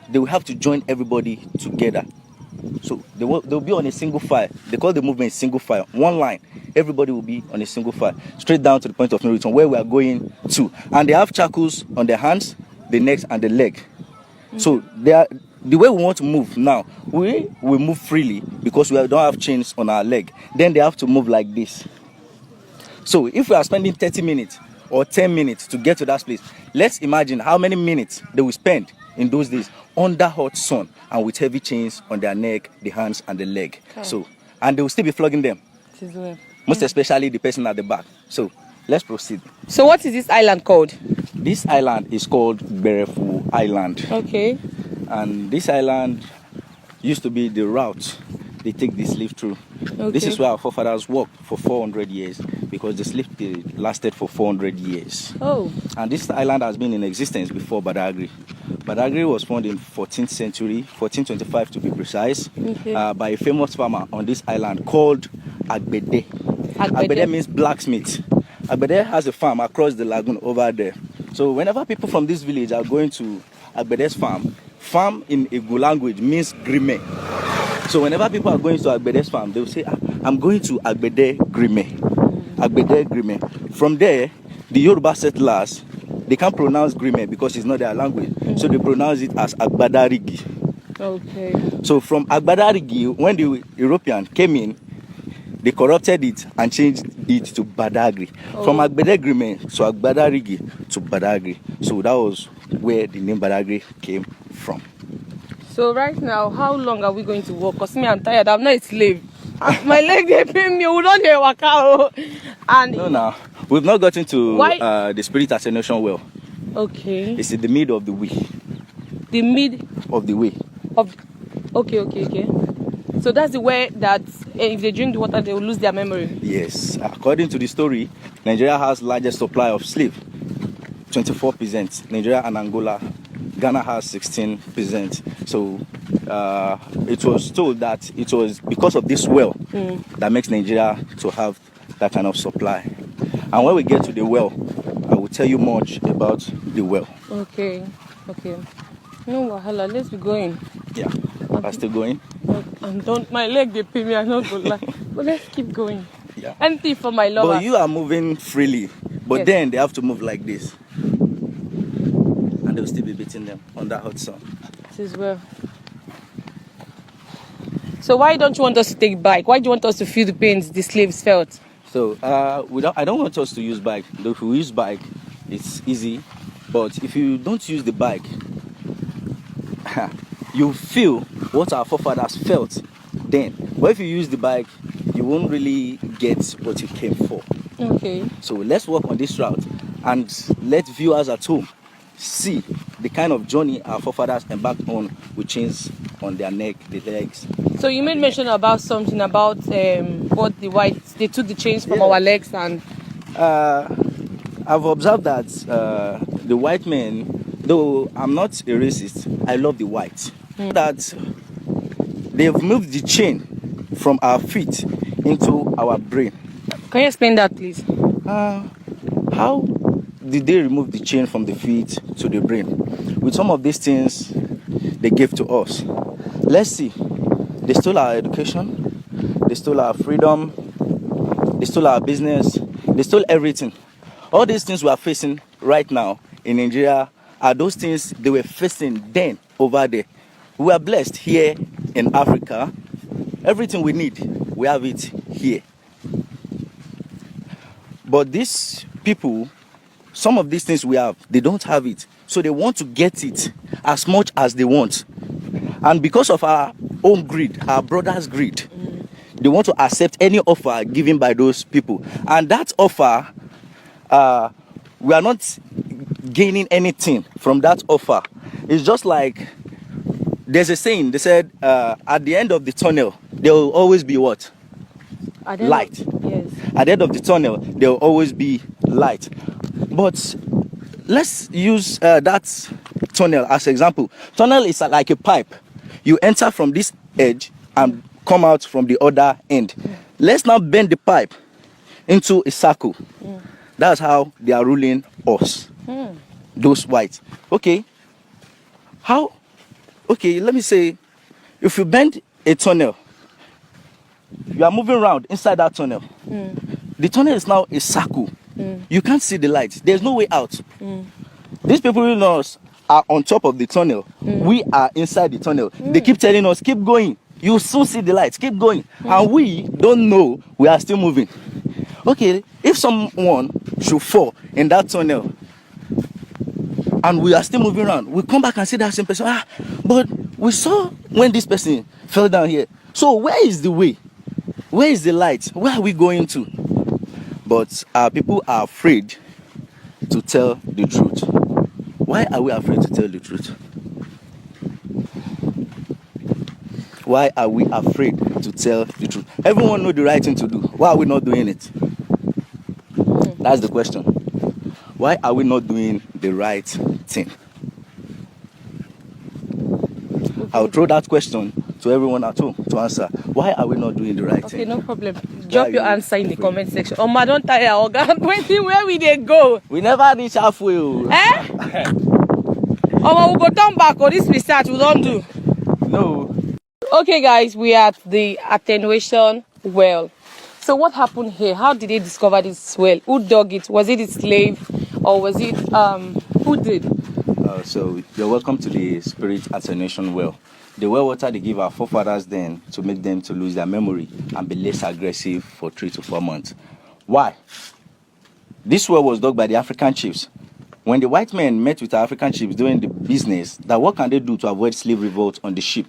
they will have to join everybody together. So they'll be on a single file. They call the movement single file. One line. Everybody will be on a single file, straight down to the point of no return, where we are going to. And they have shackles on their hands, the neck, and the leg. So the way we want to move now, we move freely because we don't have chains on our leg. Then they have to move like this. So if we are spending 30 minutes or 10 minutes to get to that place, let's imagine how many minutes they will spend in those days under hot sun and with heavy chains on their neck, the hands, and the leg. Okay. So, and they will still be flogging them, most especially the person at the back. So let's proceed. So what is this island called? This island is called Berefu Island. Okay. And this island used to be the route they take the slave through. Okay. This is where our forefathers worked for 400 years because the slave period lasted for 400 years. Oh. And this island has been in existence before Badagry. Badagry was founded in 14th century, 1425 to be precise, by a famous farmer on this island called Agbede. Agbede means blacksmith. Agbede has a farm across the lagoon over there. So whenever people from this village are going to Agbede's farm, farm in Igbo language means grime. So whenever people are going to Agbede's farm, they will say, I'm going to Agbede Grime. Agbede Grime. From there, the Yoruba settlers, they can't pronounce Grime because it's not their language. So they pronounce it as Agbadarigi. Okay. So from Agbadarigi, when the European came in, they corrupted it and changed it to Badagry. From Agbede Grime to Agbadarigi to Badagry. So that was where the name Badagry came from. So right now, how long are we going to walk? Because me, I'm tired. I'm not a slave. My leg, they pain me. We don't hear waka. And No. We've not gotten to the spirit attenuation well. okay. It's in the middle of the way. The mid Of the way. of. Okay. So that's the way that if they drink the water, they will lose their memory. Yes, according to the story, Nigeria has largest supply of slave, 24%. Nigeria and Angola, Ghana has 16%. So it was told that it was because of this well that makes Nigeria to have that kind of supply. And when we get to the well, I will tell you much about the well. Okay. No wahala, let's be going. Yeah, are still going? And don't, my leg they pay me, I'm not gonna lie. But let's keep going. Yeah. Anything for my lover. But you are moving freely. But Yes. then they have to move like this. And they'll still be beating them on that hot sun. It is well. So why don't you want us to take bike? Why do you want us to feel the pains the slaves felt? So I don't want us to use bike. Though if we use bike, it's easy. But if you don't use the bike, you feel what our forefathers felt then. But if you use the bike, you won't really get what you came for. Okay. So let's walk on this route and let viewers at home see the kind of journey our forefathers embarked on with chains on their neck, the legs. So you made mention about something about what the whites, they took the chains from our legs and... I've observed that the white men, though I'm not a racist, I love the white. That they've moved the chain from our feet into our brain. Can you explain that, please? How did they remove the chain from the feet to the brain? With some of these things they gave to us. Let's see. They stole our education. They stole our freedom. They stole our business. They stole everything. All these things we are facing right now in Nigeria are those things they were facing then over there. We are blessed here in Africa. Everything we need, we have it here. But these people, some of these things we have, they don't have it. So they want to get it as much as they want. And because of our own greed, our brothers' greed, they want to accept any offer given by those people. And that offer, we are not gaining anything from that offer. It's just like, there's a saying, they said, at the end of the tunnel, there will always be what? Light. Yes. At the end of the tunnel, there will always be light. But let's use that tunnel as an example. Tunnel is like a pipe. You enter from this edge and come out from the other end. Let's now bend the pipe into a circle. That's how they are ruling us. Those whites. Okay. How? Okay, let me say, if you bend a tunnel, you are moving around inside that tunnel. The tunnel is now a circle. You can't see the light. There's no way out. These people in us are on top of the tunnel. We are inside the tunnel. They keep telling us, keep going. You soon see the light. Keep going. And we don't know we are still moving. Okay, if someone should fall in that tunnel and we are still moving around, we come back and see that same person. But we saw when this person fell down here. So where is the way? Where is the light? Where are we going to? But our people are afraid to tell the truth. Why are we afraid to tell the truth? Why are we afraid to tell the truth? Everyone knows the right thing to do. Why are we not doing it? That's the question. Why are we not doing the right thing? I'll throw that question to everyone at home to answer. Why are we not doing the right thing? Okay, no problem. Drop your answer in the comment section. I don't tire. Oga, waiting where we they go? We never reach halfway. Eh? We go turn back or this research we don't do. No. Okay, guys, we are at the attenuation well. So what happened here? How did they discover this well? Who dug it? Was it a slave or was it who did? So you're welcome to the spirit attenuation well. The well water they give our forefathers then to make them to lose their memory and be less aggressive for 3 to 4 months. Why? This well was dug by the African chiefs. When the white men met with the African chiefs doing the business, that what can they do to avoid slave revolt on the ship?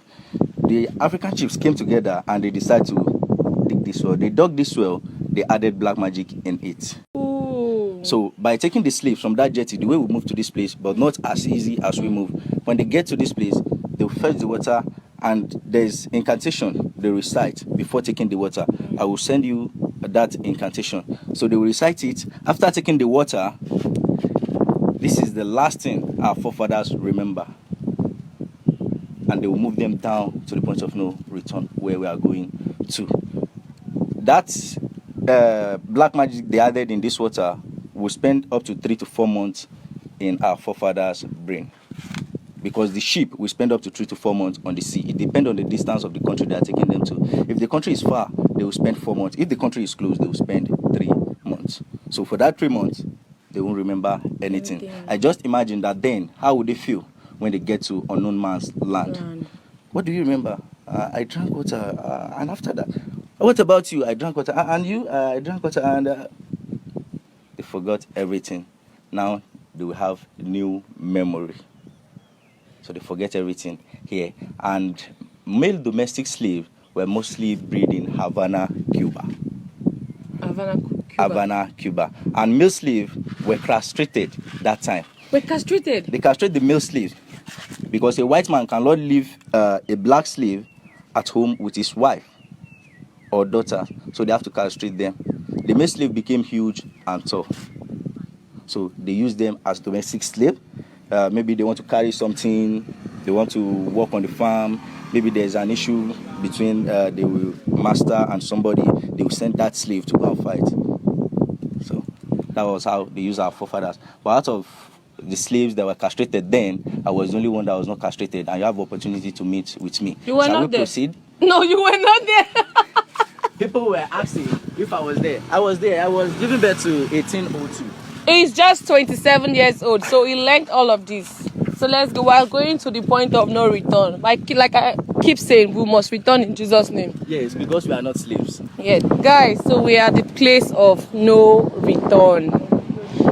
The African chiefs came together and they decided to dig this well. They dug this well, they added black magic in it. Ooh. So by taking the slaves from that jetty, the way we move to this place, but not as easy as we move. When they get to this place, they'll fetch the water and there's incantation they recite before taking the water. I will send you that incantation. So they will recite it. After taking the water, this is the last thing our forefathers remember. And they will move them down to the point of no return where we are going to. That black magic they added in this water will spend up to 3 to 4 months in our forefathers' brain. Because the ship will spend up to 3 to 4 months on the sea. It depends on the distance of the country they are taking them to. If the country is far, they will spend 4 months. If the country is close, they will spend 3 months. So for that 3 months, they won't remember anything. I just imagine that then, how would they feel when they get to unknown man's land? What do you remember? I drank water, and after that, what about you? I drank water, and you? I drank water, and they forgot everything. Now they will have new memory. So they forget everything here. And male domestic slaves were mostly bred in Havana, Cuba. Havana, Cuba. And male slaves were castrated that time. We're castrated? They castrate the male slaves because a white man cannot leave a black slave at home with his wife or daughter. So they have to castrate them. The male slave became huge and tough. So they use them as domestic slaves. Maybe they want to carry something, they want to work on the farm, maybe there's an issue between the master and somebody, they will send that slave to go and fight. So that was how they used our forefathers. But out of the slaves that were castrated then, I was the only one that was not castrated, and you have the opportunity to meet with me. You were Shall not we there? proceed? No, you were not there. People were asking if I was there. I was there. I was giving birth to 1802. He's just 27 years old, so he learned all of this. So let's go. We're going to the point of no return. Like I keep saying, we must return in Jesus' name. Yes, because we are not slaves. Yeah, guys, so we are at the place of no return.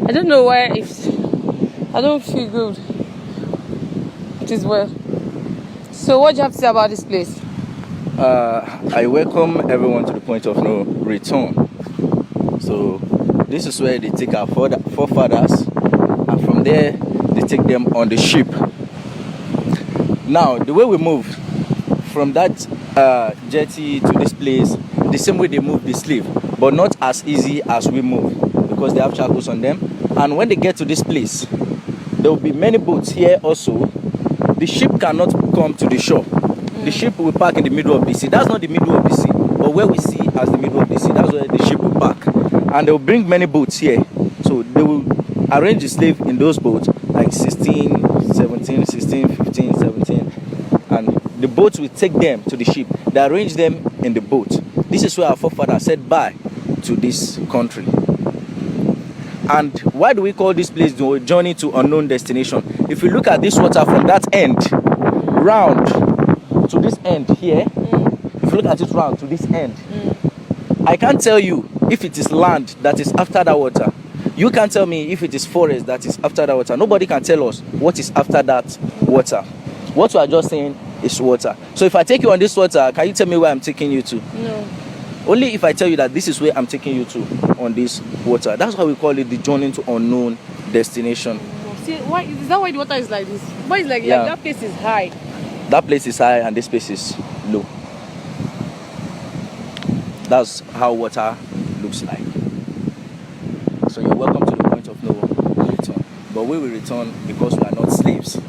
I don't know why I don't feel good. It is well. So what do you have to say about this place? I welcome everyone to the point of no return. So this is where they take our forefathers, and from there they take them on the ship. Now the way we move from that jetty to this place, the same way they move the slave, but not as easy as we move, because they have shackles on them. And when they get to this place, there will be many boats here also. The ship cannot come to the shore. The ship will park in the middle of the sea. That's not the middle of the sea, but where we see as the middle of the sea, that's where the ship will park. And they will bring many boats here. So they will arrange the slave in those boats, like 16, 17, 16, 15, 17. And the boats will take them to the ship. They arrange them in the boat. This is where our forefathers said bye to this country. And why do we call this place the journey to unknown destination? If you look at this water from that end round to this end here, if you look at it round to this end, I can't tell you if it is land that is after that water. You can't tell me if it is forest that is after that water. Nobody can tell us what is after that water. What we are just saying is water. So if I take you on this water, can you tell me where I'm taking you to? No. Only if I tell you that this is where I'm taking you to on this water. That's why we call it the journey to unknown destination. See, why is that why the water is like this? Why is like Yeah. that place is high? That place is high and this place is low. That's how water looks like. So you're welcome to the point of no return. But we will return because we are not slaves.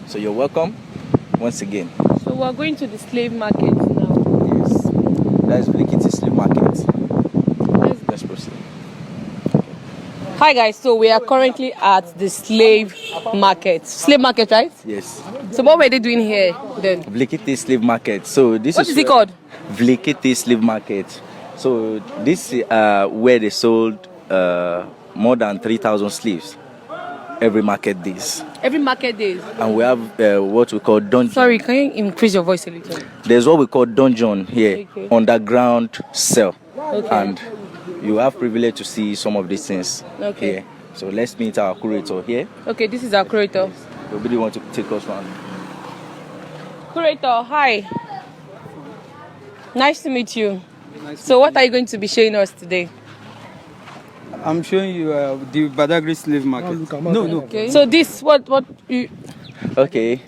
So you're welcome once again. So we're going to the slave market now. Yes. That is Blikiti Slave Market. Let's proceed. Hi guys, so we are currently at the slave market. Slave market, right? Yes. So what were they doing here then? Blikiti Slave Market. So this What is it called? Blikiti Slave Market. So this is where they sold more than 3,000 slaves every market days. Every market day. And we have what we call dungeon. Sorry, can you increase your voice a little? There's what we call dungeon here, Okay. underground cell. Okay. And you have privilege to see some of these things Okay. here. So let's meet our curator here. Okay, this is our curator. Nobody want to take us around. Curator, hi. Nice to meet you. So what are you going to be showing us today? I'm showing you the Badagry slave market. No. Okay. So this, what you... Okay.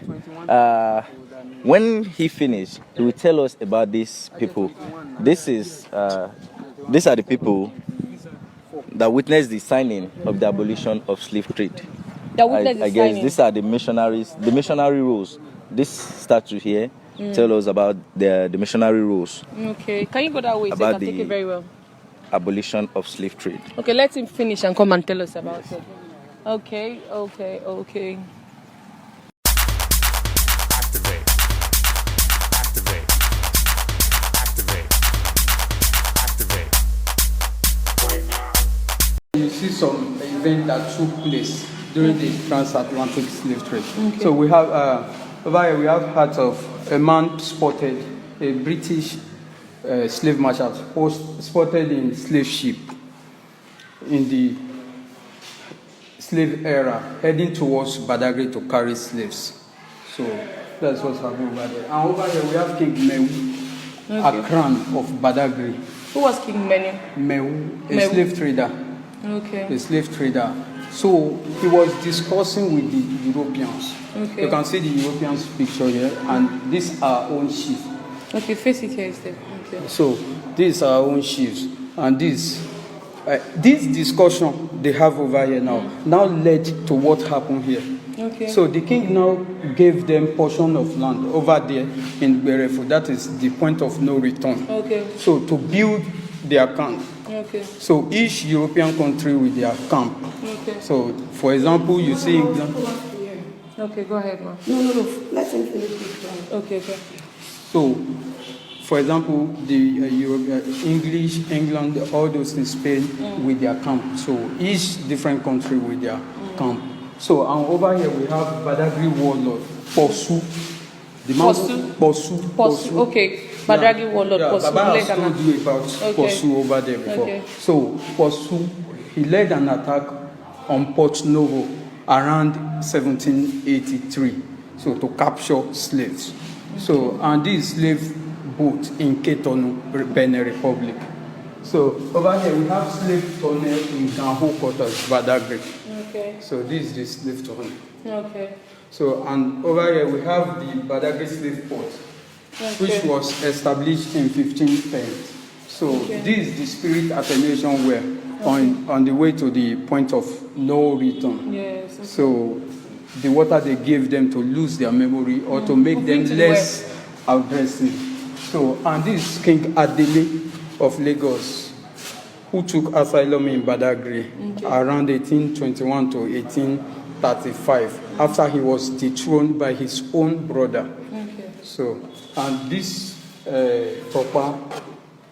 When he finished, he will tell us about these people. These are the people that witnessed the signing of the abolition of slave trade. That witnessed the I guess signing. these are the missionaries, the missionary rules. This statue here tell us about the missionary rules. Okay, can you go that way so you About can take the- it very well? Abolition of slave trade. Okay, let him finish and come and tell us about it. Okay. Activate. Activate. Activate. Activate. Right now. You see some event that took place during the transatlantic slave trade. So we have over here we have part of a man spotted a British slave merchant spotted in slave ship in the slave era, heading towards Badagry to carry slaves. So that's what's happening over there. And over here we have King Mewu, a crown of Badagry. Who was King Menu? Mewu, a Mewu. slave trader. Okay. A slave trader. So he was discussing with the Europeans. Okay. You can see the Europeans picture here, and these are our own chiefs. Okay, face it here instead. Okay. So these are our own chiefs, and this discussion they have over here now led to what happened here. Okay. So the king now gave them portion of land over there in Berefo. That is the point of no return. Okay. So to build their camp. Okay. So each European country with their camp. Okay. So, for example, you see England. Okay, go ahead, ma. No. Let him finish this one. Okay. So, for example, the English, England, all those in Spain with their camp. So each different country with their camp. So, and over here we have Badagry warlord, Posu. The man Posu. Okay. Badagry warlord, Posu. Baba Led has an- told you about Okay. Posu over there before. Okay. So, Posu, he led an attack on Port Novo around 1783, so to capture slaves. So, and this slave boat in Ketonu, Benin Republic. So, over here we have slave tunnel in Ganho quarters, Badagry. Okay. So, this is the slave tunnel. Okay. So, and over here we have the Badagry slave port, which was established in 1510. So, this is the spirit attenuation where on the way to the point of no return. Yes. Okay. So, the water they gave them to lose their memory or to make them Moving to the less aggressive. So, and this King Adele of Lagos, who took asylum in Badagry around 1821 to 1835, after he was dethroned by his own brother. Okay. So, and this Topa,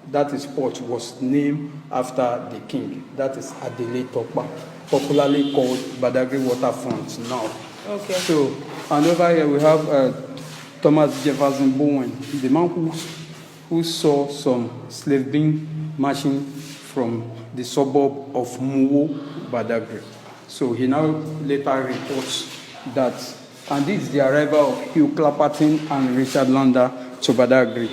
that is port, was named after the king. That is Adele Topa, popularly called Badagry Waterfront now. Okay. So, and over here we have Thomas Jefferson Bowen, the man who saw some slave being marching from the suburb of Muwo, Badagry. So he now later reports that, and this is the arrival of Hugh Clapperton and Richard Lander to Badagry.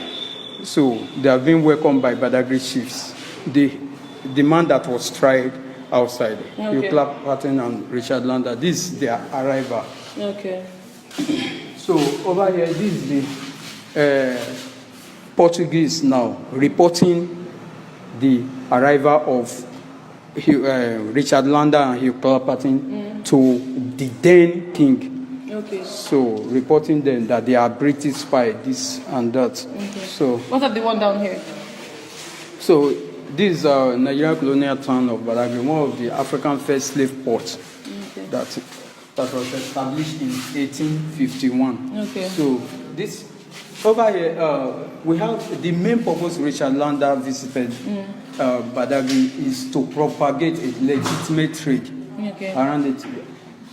So they have been welcomed by Badagry chiefs. The man that was tried outside, Hugh Clapperton and Richard Lander, this is their arrival. Okay. So over here, this is the Portuguese now reporting the arrival of Richard Lander and Hugh Clapperton to the then king. Okay. So reporting them that they are British spy, this and that. Okay. So What of the one down here? so this is Nigerian colonial town of Badagry, one of the African first slave ports that was established in 1851. Okay. So this over here we have the main purpose Richard Lander visited Badagry is to propagate a legitimate trade around it.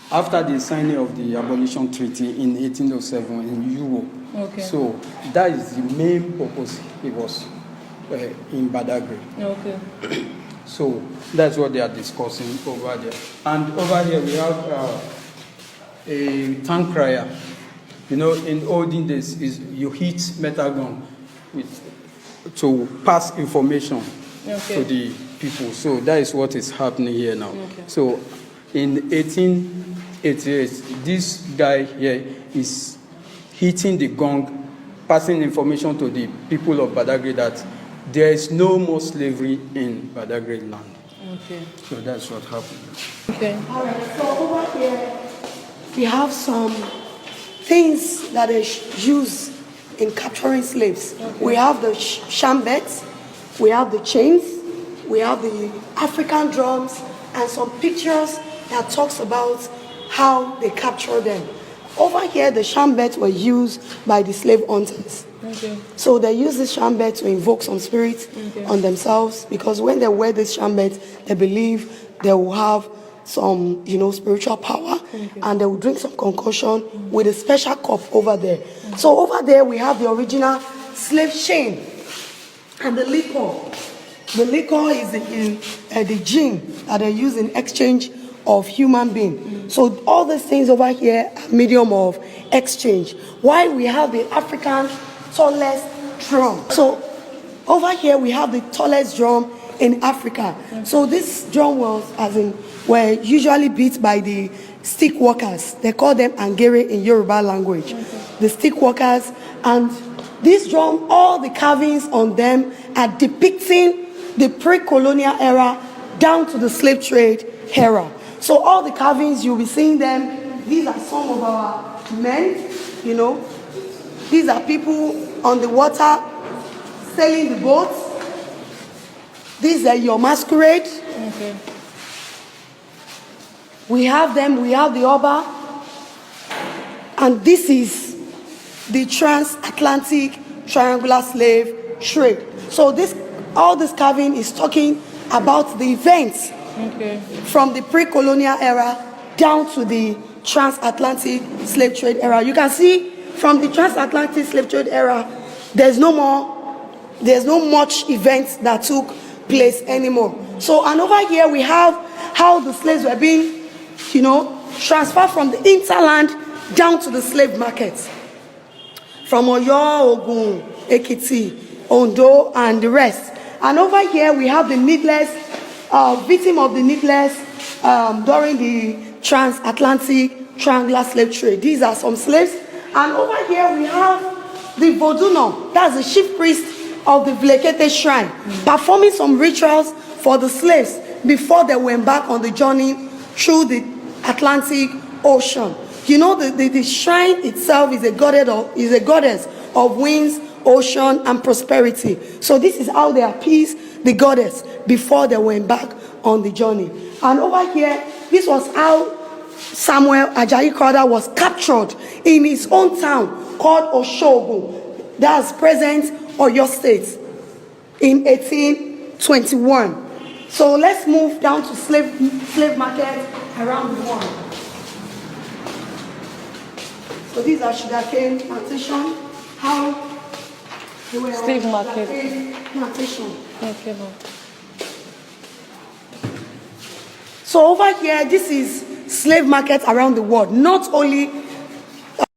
After the signing of the abolition treaty in 1807 in Europe. Okay. So that is the main purpose he was in Badagry. Okay. So that's what they are discussing over there. And over here we have a tank crier. You know, in olden days, is you hit metal gun to pass information to the people. So that is what is happening here now. Okay. So in 1888, this guy here is hitting the gong, passing information to the people of Badagry that there is no more slavery in Badagry land. Okay. So that's what happened. Okay. All right, so over here, we have some things that is used in capturing slaves. Okay. We have the shambets, we have the chains, we have the African drums, and some pictures that talks about how they capture them. Over here, the shambets were used by the slave hunters. Okay. So they use this shambet to invoke some spirits on themselves, because when they wear this shambet, they believe they will have some, spiritual power, and they will drink some concoction with a special cup over there. So over there, we have the original slave chain and the liquor. The liquor is the gin that they use in exchange of human being. So all these things over here are medium of exchange. While we have the African tallest drum. So over here we have the tallest drum in Africa. So this drum were usually beat by the stick workers. They call them angere in Yoruba language. The stick workers, and this drum, all the carvings on them are depicting the pre-colonial era down to the slave trade era. So all the carvings, you'll be seeing them. These are some of our men, These are people on the water sailing the boats. These are your masquerade. Okay. We have them, we have the Oba. And this is the transatlantic triangular slave trade. So all this carving is talking about the events from the pre-colonial era down to the transatlantic slave trade era. You can see from the transatlantic slave trade era, there's no much events that took place anymore. So, and over here we have how the slaves were being, transferred from the interland down to the slave markets. From Oyo, Ogun, Ekiti, Ondo, and the rest. And over here we have the needless, victim of the needless during the transatlantic triangular slave trade. These are some slaves. And over here we have the Voduno, that's the chief priest of the Vlekete shrine, performing some rituals for the slaves before they went back on the journey through the Atlantic Ocean. The shrine itself is a goddess of winds, ocean, and prosperity. So this is how they appeased the goddess before they went back on the journey. And over here, this was how Samuel Ajayi Crowther was captured in his own town called Oshogun, that's present Oyo State, in 1821. So let's move down to slave market around the world. So these are sugarcane plantation. How they were Slave market. plantation. Okay, ma'am. So over here, this is slave market around the world. Not only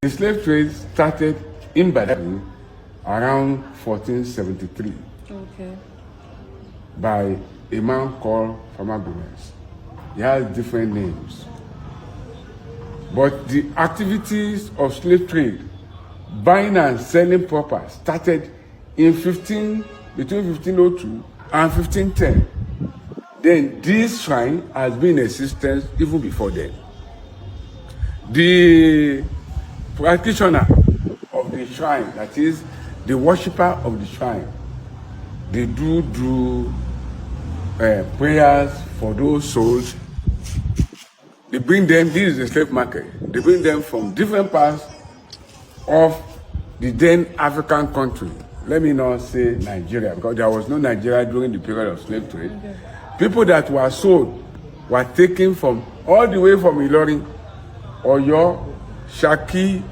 the slave trade started in Badagry around 1473 by a man called Farmer Gomez. He has different names. But the activities of slave trade, buying and selling proper, started in between 1502 and 1510. Then this shrine has been in existence even before then. The practitioner of the shrine, that is the worshipper of the shrine, they do prayers for those souls. They bring them, this is the slave market, they bring them from different parts of the then African country. Let me not say Nigeria, because there was no Nigeria during the period of slave trade. Okay. People that were sold were taken from all the way from Ilorin, Oyo, Shaki,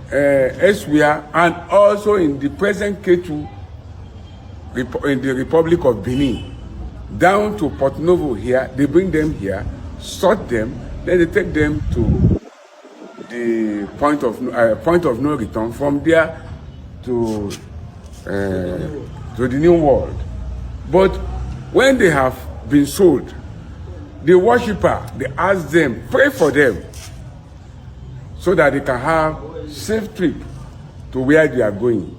Eswia, and also in the present Ketu, in the Republic of Benin, down to Port Novo here. They bring them here, sort them, then they take them to the point of no return. From there to the New World. But when they have been sold, the worshipper, they ask them, pray for them, so that they can have safe trip to where they are going.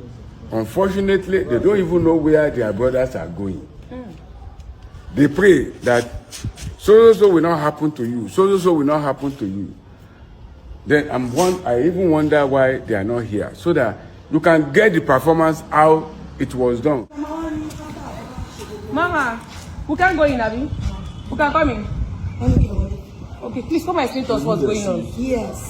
Unfortunately, they don't even know where their brothers are going. They pray that so will not happen to you, so will not happen to you. Then I even wonder why they are not here, so that you can get the performance how it was done. Mama, we can't go in, Abby. We can come in. Okay, please come and explain to us what's going on. Yes.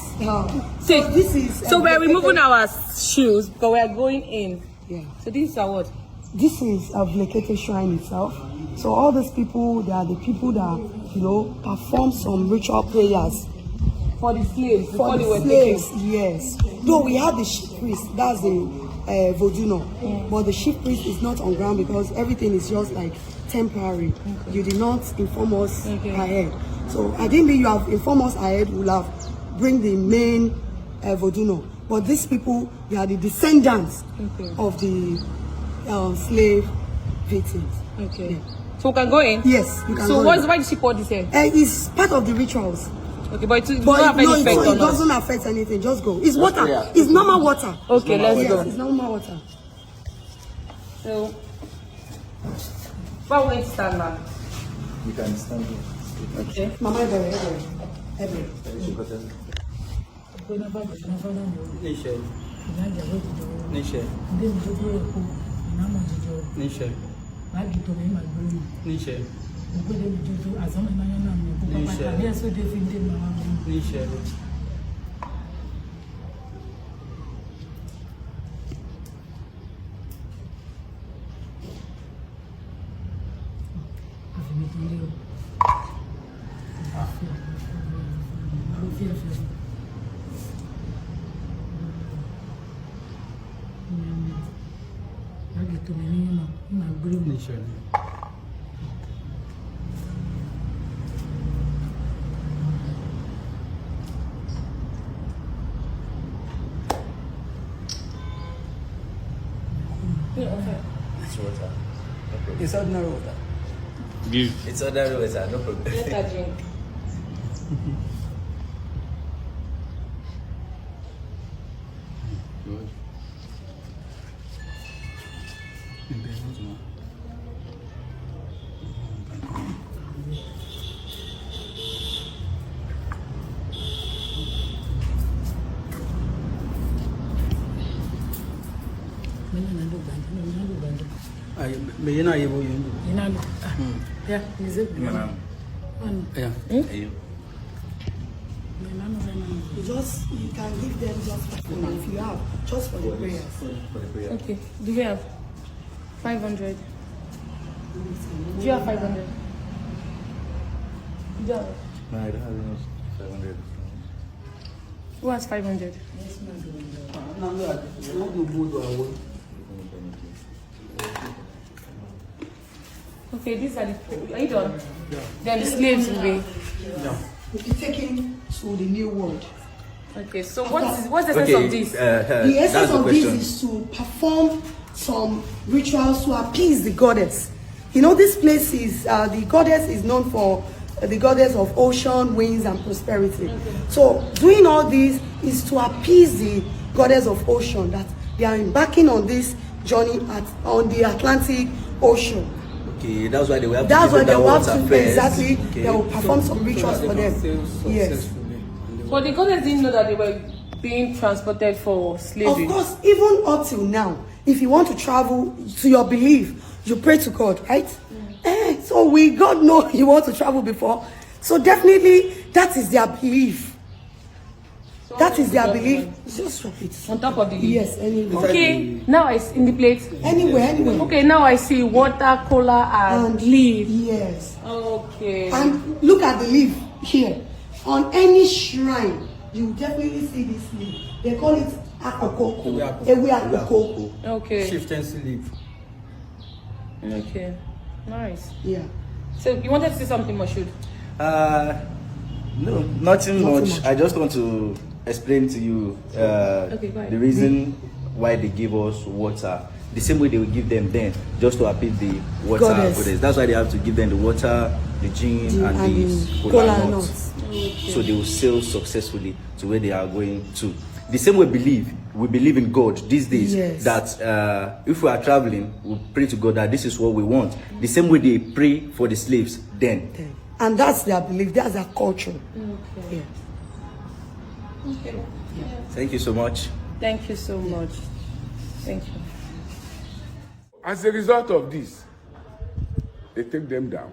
So This is. So we're removing our shoes because we are going in. Yeah. So this is our what? This is a vacated shrine itself. So all these people, they are the people that perform some ritual prayers For the slaves. for Before they the were slaves. taken. Yes. Though we have the chief priest, that's the Voduno, but the chief priest is not on ground because everything is just like temporary. Okay. You did not inform us ahead. So I think you have informed us ahead. We'll have bring the main Voduno. But these people, they are the descendants of the slave victims. Okay. Yeah. So we can go in? Yes, you can. So go in. why did she pour this here? It's part of the rituals. Okay, but it But doesn't have any effect it on us. doesn't affect anything. Just go. It's water. It's normal water. Okay, let's go. Yes, it's normal water. So, where are we going to stand now? You can stand here. Okay. Mama, every. It's water. It's ordinary water. It's ordinary water, no problem. Let her drink. Yeah, is it? Yeah. You can give them just for if you have, just for the prayers. Okay. Do we have 500? Do you have 500? Do you have it? No, I don't have enough 500. Who has 500? Okay, these are the. Are you done? Yeah. Then the slaves will be. We'll be taken to the new world. Okay, so what's the essence of this? The essence of this is to perform some rituals to appease the goddess. You know, this place is the goddess is known for the goddess of ocean, winds, and prosperity. Okay. So doing all this is to appease the goddess of ocean that they are embarking on this journey on the Atlantic Ocean. Okay, that's why they will have That's to why give they them will that have water to first. exactly. Okay. They will perform some rituals for them. Yes. But the goddess didn't know that they were being transported for slavery. Of course, even up till now, if you want to travel to your belief, you pray to God, right? So God know you want to travel before. So definitely that is their belief. So that is their belief. Just drop it. On top of the leaf? Yes, anywhere. Okay, now I see in the plate. Anywhere. Okay, now I see water, cola, and leaf. Yes. Okay. And look at the leaf here. On any shrine, you definitely see this leaf. They call it akoko. Ewe akoko. Okay. Chieftain's leaf. Okay. Nice. Yeah. So you wanted to say something, Moshood? No, nothing much. I just want to explain to you the reason why they give us water. The same way they will give them then, just to appease the water goddess. That's why they have to give them the water, the gin, and the cola nuts. Okay. So they will sail successfully to where they are going to. The same way believe we believe in God these days. Yes. That if we are traveling, we pray to God that this is what we want. The same way they pray for the slaves then. And that's their belief, that's their culture. Okay. Yeah. Okay. Thank you so much. Thank you so much. Thank you. As a result of this, they take them down.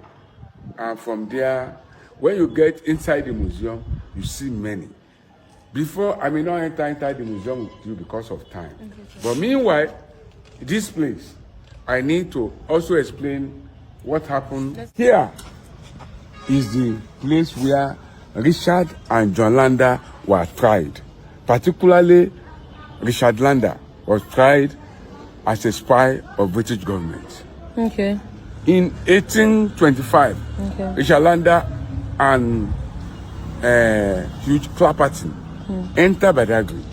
And from there, when you get inside the museum, you see many. Before, I may not enter inside the museum with you because of time. But meanwhile, this place, I need to also explain what happened. Here is the place where Richard and John Lander were tried. Particularly, Richard Lander was tried as a spy of British government. Okay. In 1825, Richard Lander and Hugh Clapperton entered Badagry,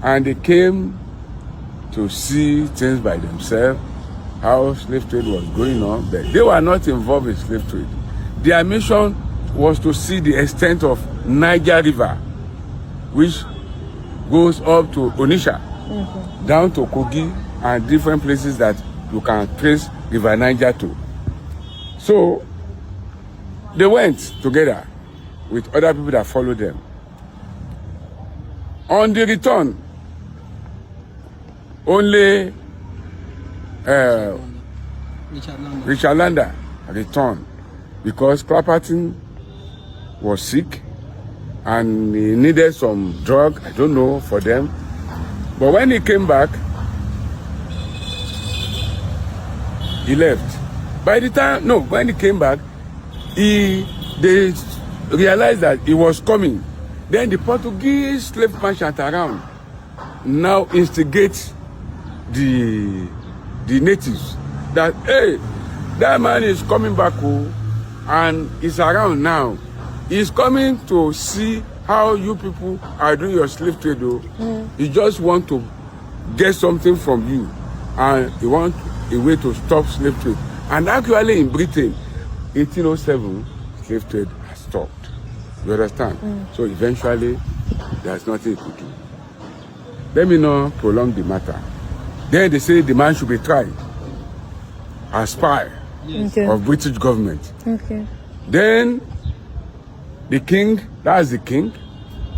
and they came to see things by themselves, how slave trade was going on. But they were not involved in slave trade. Their mission was to see the extent of Niger River, which goes up to Onitsha, down to Kogi, and different places that you can trace River Niger to. So they went together with other people that followed them. On the return, only Richard Lander returned because Clapperton was sick and he needed some drug, I don't know, for them. But when he came back, he left. When he came back, they realized that he was coming. Then the Portuguese slave merchant around now instigate the natives that, hey, that man is coming back and he's around now. He's coming to see how you people are doing your slave trade. He just want to get something from you, and he want a way to stop slave trade. And actually in Britain, 1807, slave trade has stopped. You understand? So eventually, there's nothing to do. Let me not prolong the matter. Then they say the man should be tried as spy of British government. Okay. Then the king, that's the king.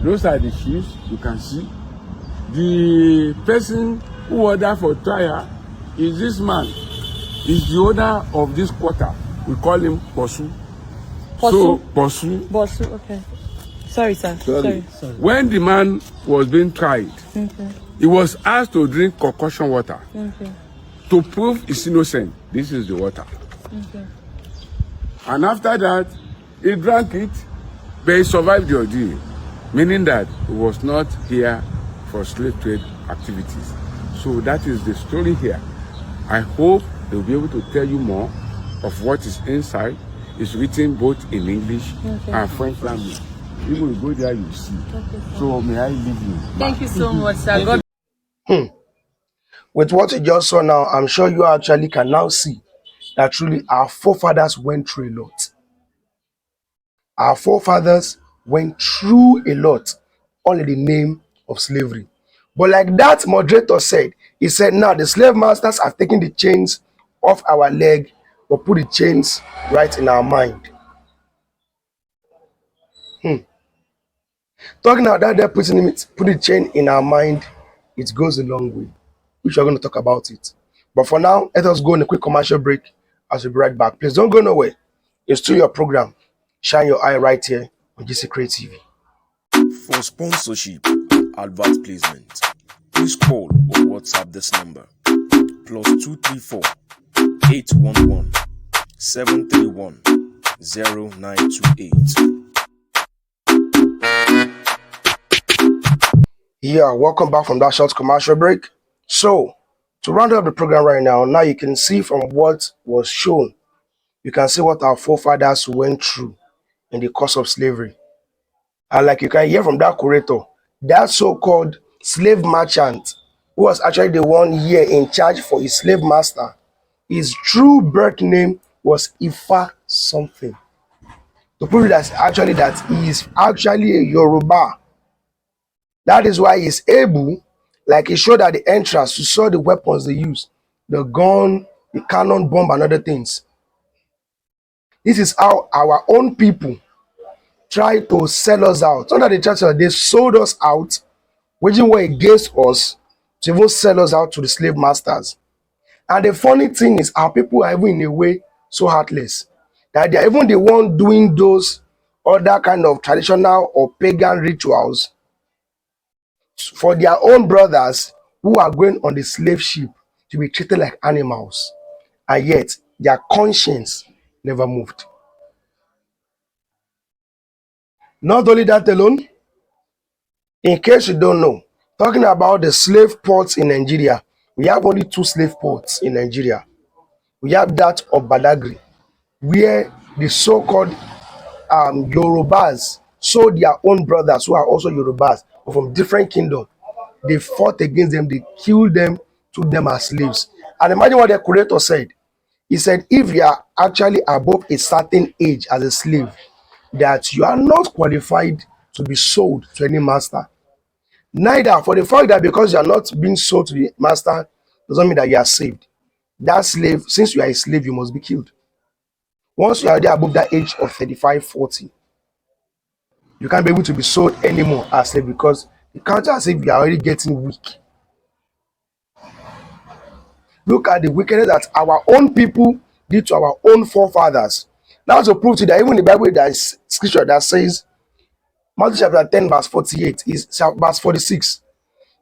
Those are the chiefs, you can see. The person who ordered for trial is this man. He's the owner of this quarter. We call him Bosu. So, Bosu, okay. Sorry, sir. Sorry. When the man was being tried, he was asked to drink concussion water. To prove he's innocent, this is the water. And after that, he drank it, but he survived the ordeal, meaning that he was not here for slave trade activities. So that is the story here. I hope they'll be able to tell you more of what is inside. It's written both in English and French language. Even you go there, you see. So may I leave you? Thank you so much, sir. God. With what you just saw now, I'm sure you actually can now see that truly our forefathers went through a lot. Our forefathers went through a lot under the name of slavery. But like that moderator said, he said, now the slave masters are taking the chains off our leg, but put the chains right in our mind. Talking about that, they're put the chain in our mind, it goes a long way. Which we're going to talk about it. But for now, let us go on a quick commercial break as we be right back. Please don't go nowhere. It's still your program. Shine your eye right here on GC Create TV. For sponsorship and advert placement, please call or WhatsApp this number +234 811 731 0928. Yeah, welcome back from that short commercial break. So, to round up the program right now you can see from what was shown, you can see what our forefathers went through in the course of slavery. And like you can hear from that curator, that so-called slave merchant, who was actually the one here in charge for his slave master, his true birth name was Ifa something. To prove that he is actually a Yoruba. That is why he's able, like he showed at the entrance, to saw the weapons they use, the gun, the cannon, bomb, and other things. This is how our own people try to sell us out. Under the church, they sold us out, waging war against us to even sell us out to the slave masters. And the funny thing is, our people are even in a way so heartless that they are even the one doing those other kind of traditional or pagan rituals for their own brothers who are going on the slave ship to be treated like animals, and yet their conscience never moved. Not only that alone, in case you don't know, talking about the slave ports in Nigeria, we have only two slave ports in Nigeria. We have that of Badagry, where the so-called Yorubas sold their own brothers who are also Yorubas but from different kingdom. They fought against them, they killed them, took them as slaves. And imagine what the creator said. He said, if you are actually above a certain age as a slave, that you are not qualified to be sold to any master. Neither for the fact that because you are not being sold to the master doesn't mean that you are saved. That slave, since you are a slave, you must be killed. Once you are there above that age of 35, 40, you can't be able to be sold anymore as slave because it counts as if you are already getting weak. Look at the wickedness that our own people did to our own forefathers. That's to prove to you that even in the Bible, there is scripture that says, Matthew chapter 10, verse 48, is verse 46.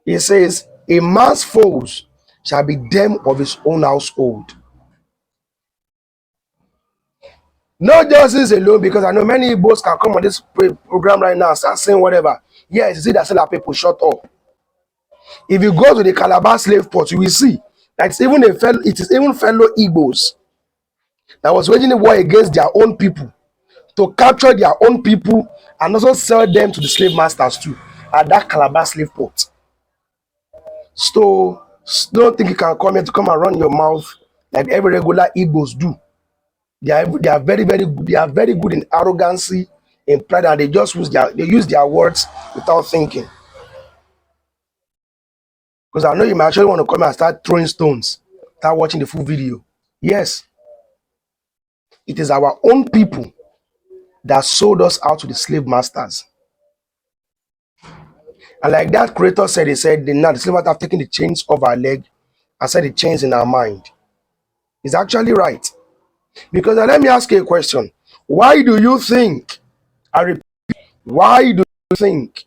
It says, a man's foes shall be them of his own household. Not just this alone, because I know many Igbos can come on this program right now and start saying whatever. Yes, you see that our people shut up. If you go to the Calabar slave port, you will see that it is even fellow Igbos that was waging a war against their own people to capture their own people and also sell them to the slave masters too at that Calabar slave port. So don't think you can come here to come and run your mouth like every regular Igbos do. They are very, very good. They are very good in arrogancy, in pride, and they use their words without thinking. Because I know you might actually want to come and start throwing stones, start watching the full video. Yes, it is our own people that sold us out to the slave masters. And like that creator said, he said, now the slave masters have taken the chains off our leg and set the chains in our mind. It's actually right. Because now let me ask you a question. Why do you think, I repeat, why do you think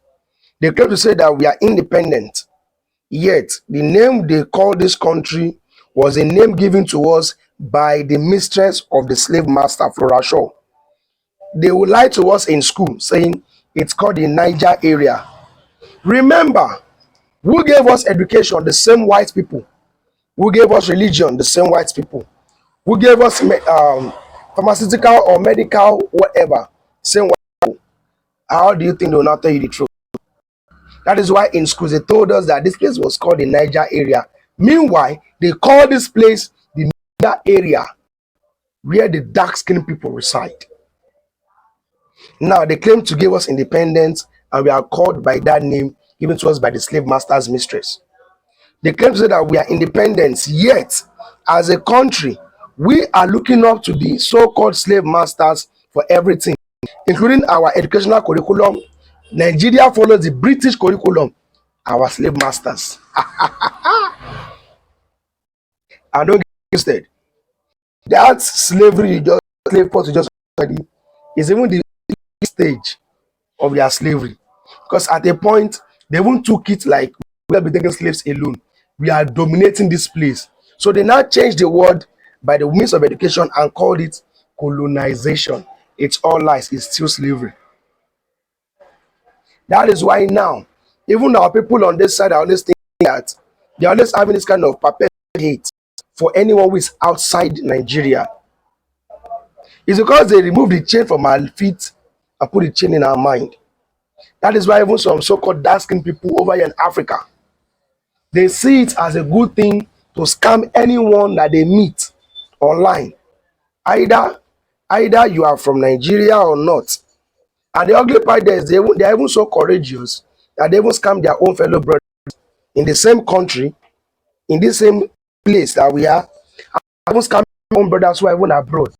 they claim to say that we are independent, yet the name they call this country was a name given to us by the mistress of the slave master, Flora Shaw? They will lie to us in school saying it's called the Niger area. Remember, who gave us education? The same white people. Who gave us religion? The same white people. Who gave us pharmaceutical or medical, whatever? Same white people. How do you think they will not tell you the truth? That is why in schools they told us that this place was called the Niger area. Meanwhile, they call this place the Niger area where the dark-skinned people reside. Now they claim to give us independence, and we are called by that name given to us by the slave master's mistress. They claim to say that we are independent, yet as a country, we are looking up to the so-called slave masters for everything, including our educational curriculum. Nigeria follows the British curriculum, our slave masters. And don't get twisted. That slavery, slave force you just study, is even the stage of their slavery. Because at a point, they even took it like we have been taking slaves alone. We are dominating this place. So they now changed the word by the means of education and called it colonization. It's all lies, it's still slavery. That is why now, even our people on this side are always thinking that they're always having this kind of perpetual hate for anyone who is outside Nigeria. It's because they removed the chain from our feet and put the chain in our mind. That is why even some so-called dark-skinned people over here in Africa, they see it as a good thing to scam anyone that they meet online. Either you are from Nigeria or not. And the ugly part there is they are even so courageous that they even scam their own fellow brothers in the same country, in the same place that we are, even scam their own brothers who are even abroad.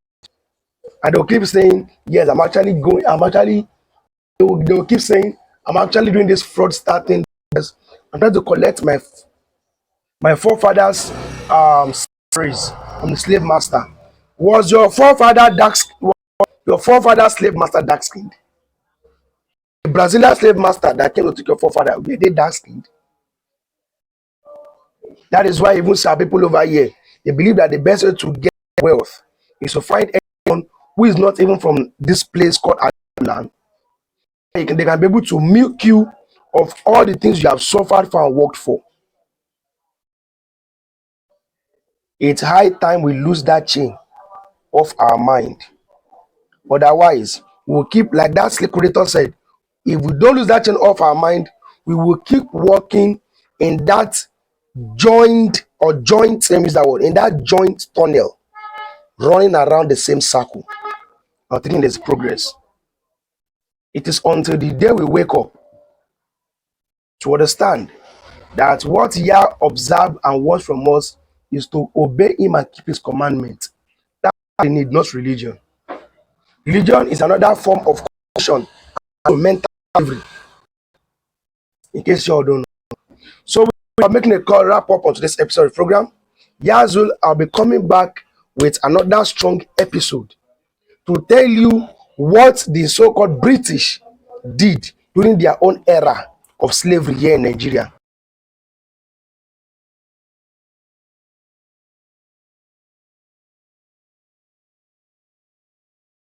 And they'll keep saying, yes, I'm actually going, I'm actually, they'll keep saying, I'm actually doing this fraudster thing. Yes, I'm trying to collect my forefathers' salaries from the slave master. Was your forefather your forefather slave master dark skinned? The Brazilian slave master that came to take your forefather, were they dark skinned? That is why even some people over here, they believe that the best way to get wealth is to find anyone who is not even from this place called land. They can be able to milk you of all the things you have suffered for and worked for. It's high time we lose that chain off our mind. Otherwise, we will keep, like that slave creator said, if we don't lose that chain off our mind, we will keep walking in that let me use that word, in that joint tunnel, running around the same circle, not thinking there's progress. It is until the day we wake up to understand that what Yah observed and wants from us is to obey Him and keep His commandments. That's what we need, not religion. Religion is another form of connection to mental slavery, in case you all don't know. So we are making a call wrap up on today's episode of the program. Yazul, I'll be coming back with another strong episode to tell you what the so-called British did during their own era of slavery here in Nigeria.